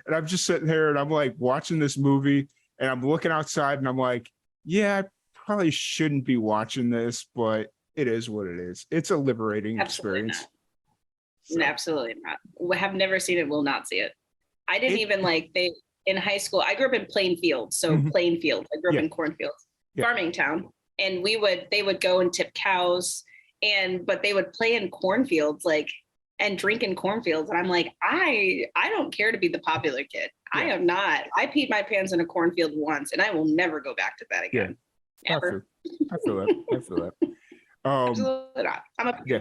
And I'm just sitting there and I'm like watching this movie and I'm looking outside and I'm like, yeah, I probably shouldn't be watching this, but it is what it is. It's a liberating experience. So. Absolutely not. We have never seen it, will not see it. I didn't even in high school, I grew up in Plainfield. So Plainfield, I grew up in cornfields, farming town. And they would go and tip cows but they would play in cornfields, and drink in cornfields. And I'm like, I don't care to be the popular kid. Yeah. I am not. I peed my pants in a cornfield once and I will never go back to that again. Yeah. Ever. I feel that. Absolutely not. I'm a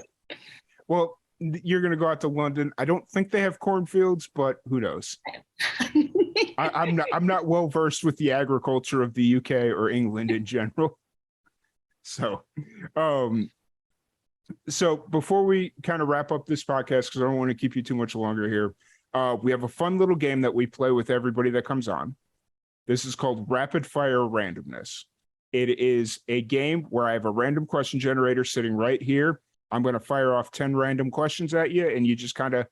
Well, you're going to go out to London. I don't think they have cornfields, but who knows? I'm not well versed with the agriculture of the UK or England in general. So, So before we kind of wrap up this podcast, because I don't want to keep you too much longer here, we have a fun little game that we play with everybody that comes on. This is called Rapid Fire Randomness. It is a game where I have a random question generator sitting right here. I'm going to fire off 10 random questions at you, and you just kind of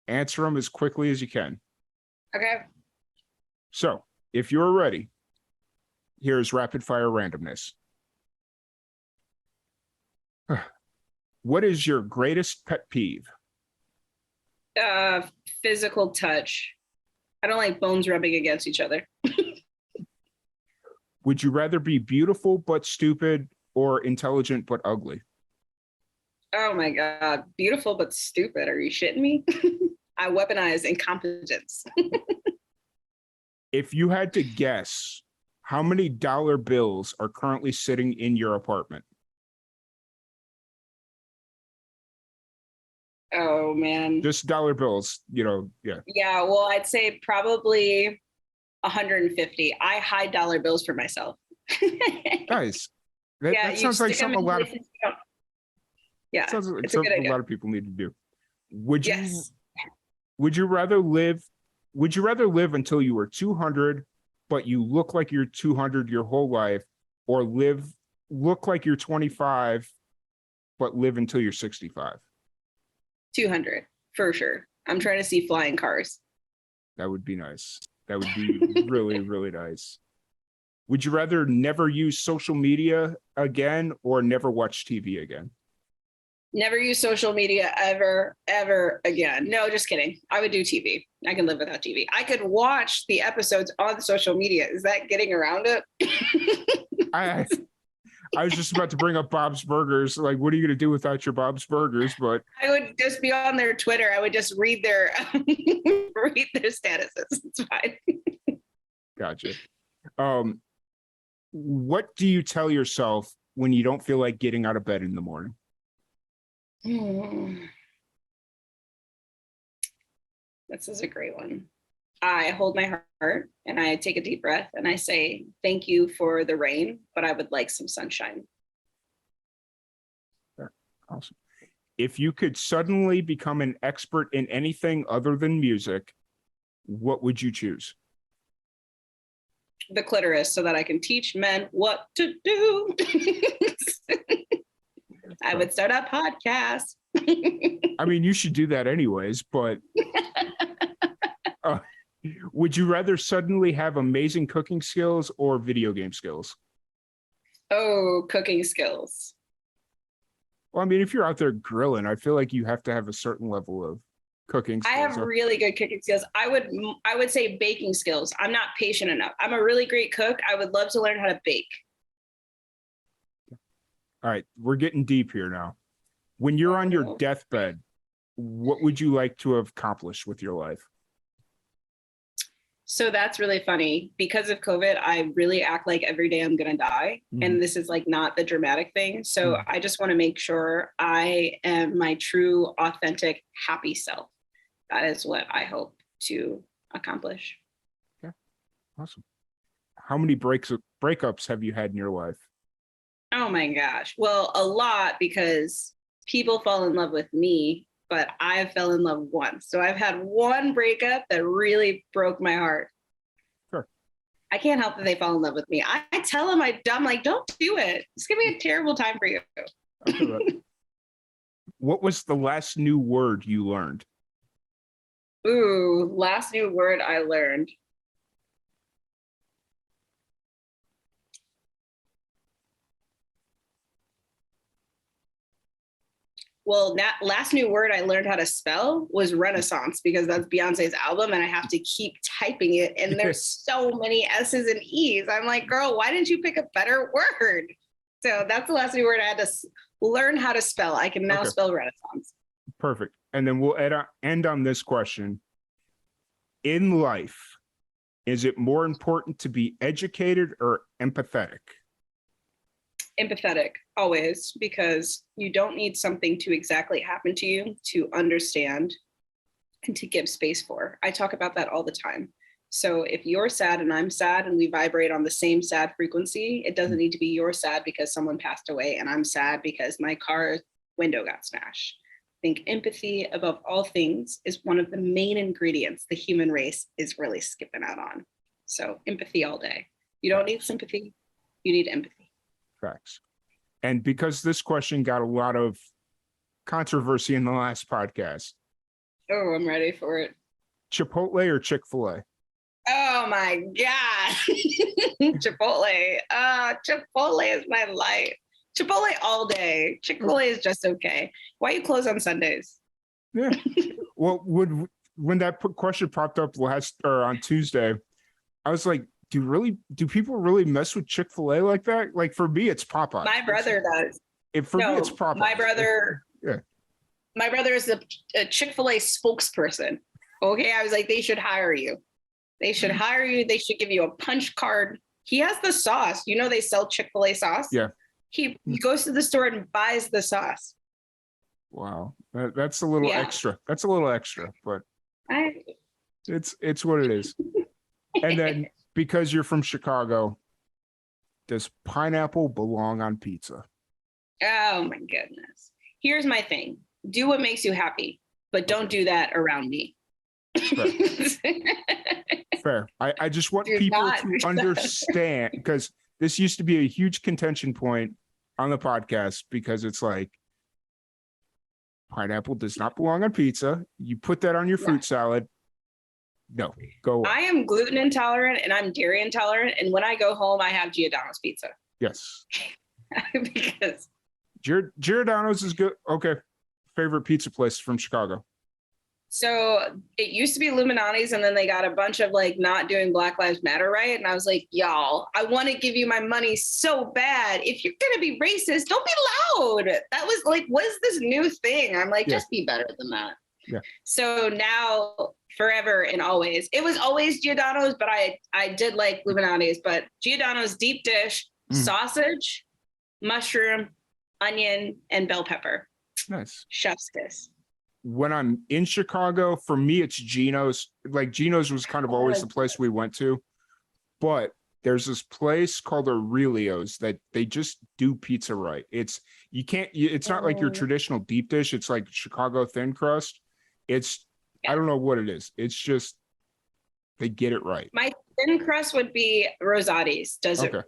answer them as quickly as you can. Okay. So if you're ready, here's Rapid Fire Randomness. What is your greatest pet peeve? Physical touch. I don't like bones rubbing against each other. Would you rather be beautiful but stupid or intelligent but ugly? Oh my God. Beautiful but stupid. Are you shitting me? I weaponize incompetence. If you had to guess, how many dollar bills are currently sitting in your apartment? Oh man. Just dollar bills, yeah. Yeah, well, I'd say probably 150. I hide dollar bills for myself. Nice. Yeah, That you sounds like stick 'em something in a lot of places you don't- Yeah, sounds like it's a good something a idea. lot of people need to do. Would you Yes. would you rather live until you were 200 but you look like you're 200 your whole life, or look like you're 25 but live until you're 65? 200 for sure. I'm trying to see flying cars. That would be nice. That would be really, really nice. Would you rather never use social media again or never watch TV again? Never use social media ever, ever again. No, just kidding. I would do TV. I can live without TV. I could watch the episodes on social media. Is that getting around it? I was just about to bring up Bob's Burgers. Like, what are you going to do without your Bob's Burgers? But I would just be on their Twitter. I would just read their read their statuses. It's fine. gotcha. What do you tell yourself when you don't feel like getting out of bed in the morning? This is a great one. I hold my heart and I take a deep breath and I say, thank you for the rain, but I would like some sunshine. Awesome. If you could suddenly become an expert in anything other than music, what would you choose? The clitoris, so that I can teach men what to do. I would start a podcast. I mean, you should do that anyways, but would you rather suddenly have amazing cooking skills or video game skills? Oh, cooking skills. Well, I mean, if you're out there grilling, I feel like you have to have a certain level of cooking skills. I have really good cooking skills. I would say baking skills. I'm not patient enough. I'm a really great cook. I would love to learn how to bake. All right, we're getting deep here now. When you're on your deathbed, what would you like to have accomplished with your life? So that's really funny. Because of COVID, I really act like every day I'm going to die. Mhm. And this is like not the dramatic thing. So I just want to make sure I am my true, authentic, happy self. That is what I hope to accomplish. Yeah, awesome. How many breakups have you had in your life? Oh my gosh. Well, a lot, because people fall in love with me, but I fell in love once. So I've had one breakup that really broke my heart. Sure. I can't help that they fall in love with me. I tell them I'm like, don't do it. It's gonna be a terrible time for you. What was the last new word you learned? Ooh, last new word I learned. Well, that last new word I learned how to spell was Renaissance, because that's Beyonce's album and I have to keep typing it. And there's so many S's and E's. I'm like, girl, why didn't you pick a better word? So that's the last new word I had to learn how to spell. I can now spell Renaissance. Perfect. And then we'll end on this question. In life, is it more important to be educated or empathetic? Empathetic, always, because you don't need something to exactly happen to you to understand and to give space for. I talk about that all the time. So if you're sad and I'm sad and we vibrate on the same sad frequency, it doesn't need to be you're sad because someone passed away and I'm sad because my car window got smashed. I think empathy, above all things, is one of the main ingredients the human race is really skipping out on. So empathy all day. You don't need sympathy, you need empathy. Facts. And because this question got a lot of controversy in the last podcast. Oh, I'm ready for it. Chipotle or Chick-fil-A? Oh my God. Chipotle. Chipotle is my life. Chipotle all day. Chick-fil-A is just okay. Why you close on Sundays? Yeah. Well, when that question popped up on Tuesday, I was like, do people really mess with Chick-fil-A like that? Like for me, it's Popeyes. My brother does. Me, it's Popeyes. My brother. Yeah. My brother is a Chick-fil-A spokesperson. Okay, I was like, they should hire you. They should hire you. They should give you a punch card. He has the sauce. You know they sell Chick-fil-A sauce. Yeah. He goes to the store and buys the sauce. Wow, that's a little extra. That's a little extra, but it's what it is. And then because you're from Chicago, does pineapple belong on pizza? Oh my goodness. Here's my thing. Do what makes you happy, but don't do that around me. Fair. I just want people to understand, because this used to be a huge contention point on the podcast, because it's like, pineapple does not belong on pizza. You put that on your fruit salad. No, go away. I am gluten intolerant and I'm dairy intolerant. And when I go home, I have Giordano's pizza. Yes. Because Giordano's is good. Okay. Favorite pizza place from Chicago? So it used to be Illuminati's, and then they got a bunch of like not doing Black Lives Matter right. And I was like, y'all, I want to give you my money so bad. If you're going to be racist, don't be loud. That was like, what is this new thing? I'm like, just be better than that. Yeah. So now, forever and always, it was always Giordano's, but I did like Illuminati's, but Giordano's deep dish, sausage, mushroom, onion, and bell pepper. Nice. Chef's kiss. When I'm in Chicago, for me, it's Geno's. Like Geno's was kind of always the place we went to, but there's this place called Aurelio's that they just do pizza right. It's not like your traditional deep dish. It's like Chicago thin crust. I don't know what it is. It's just, they get it right. My thin crust would be Rosati's. Does the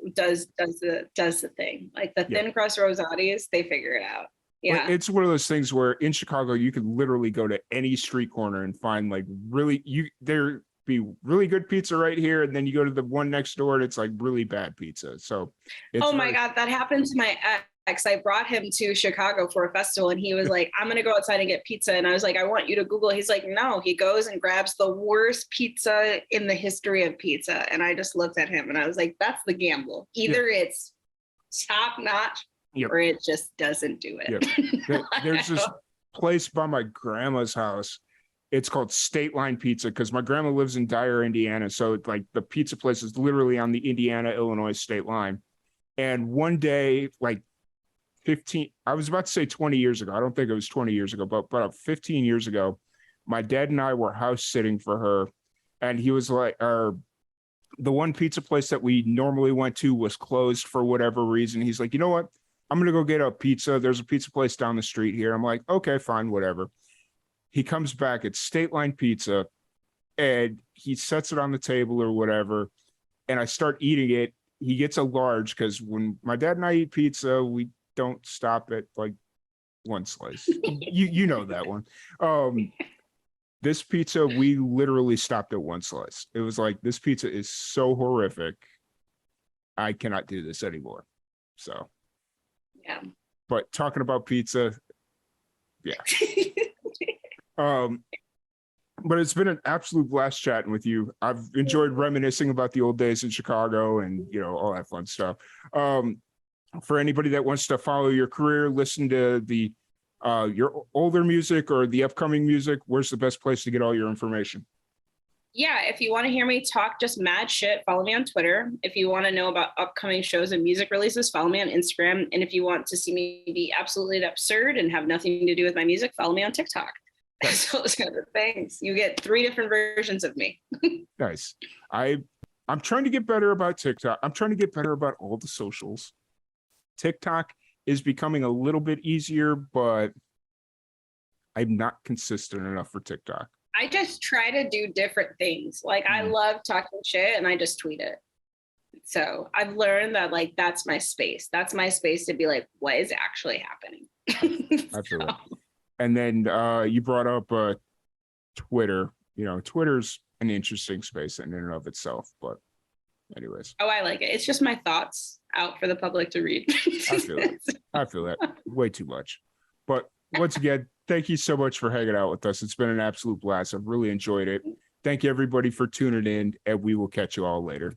thing. Like the thin crust Rosati's, they figure it out. Yeah. It's one of those things where in Chicago, you could literally go to any street corner and find like there be really good pizza right here. And then you go to the one next door and it's like really bad pizza. So oh my God, that happened to my ex. I brought him to Chicago for a festival and he was like, I'm going to go outside and get pizza. And I was like, I want you to Google. He's like, no, he goes and grabs the worst pizza in the history of pizza. And I just looked at him and I was like, that's the gamble. Either it's top notch or it just doesn't do it. There's this place by my grandma's house. It's called State Line Pizza because my grandma lives in Dyer, Indiana. So like the pizza place is literally on the Indiana-Illinois state line. And one day, like I was about to say 20 years ago. I don't think it was 20 years ago, but about 15 years ago, my dad and I were house sitting for her. And he was like, the one pizza place that we normally went to was closed for whatever reason. He's like, you know what? I'm going to go get a pizza. There's a pizza place down the street here. I'm like, okay, fine, whatever. He comes back, it's State Line Pizza, and he sets it on the table or whatever, and I start eating it. He gets a large because when my dad and I eat pizza, we don't stop at like one slice. you know that one. This pizza, we literally stopped at one slice. It was like, this pizza is so horrific. I cannot do this anymore. So, yeah. But talking about pizza, yeah. But it's been an absolute blast chatting with you. I've enjoyed reminiscing about the old days in Chicago and, all that fun stuff. For anybody that wants to follow your career, listen to your older music or the upcoming music, where's the best place to get all your information? Yeah, if you want to hear me talk just mad shit, follow me on Twitter. If you want to know about upcoming shows and music releases, follow me on Instagram. And if you want to see me be absolutely absurd and have nothing to do with my music, follow me on TikTok. So those kind of things. You get 3 different versions of me. Nice. I'm trying to get better about TikTok. I'm trying to get better about all the socials. TikTok is becoming a little bit easier, but I'm not consistent enough for TikTok. I just try to do different things. Like I love talking shit and I just tweet it. So I've learned that like that's my space. That's my space to be like, what is actually happening? I feel it. And then you brought up Twitter. You know, Twitter's an interesting space in and of itself, but anyways. Oh, I like it. It's just my thoughts out for the public to read. I feel it. I feel that way too much. But once again, thank you so much for hanging out with us. It's been an absolute blast. I've really enjoyed it. Thank you everybody for tuning in, and we will catch you all later.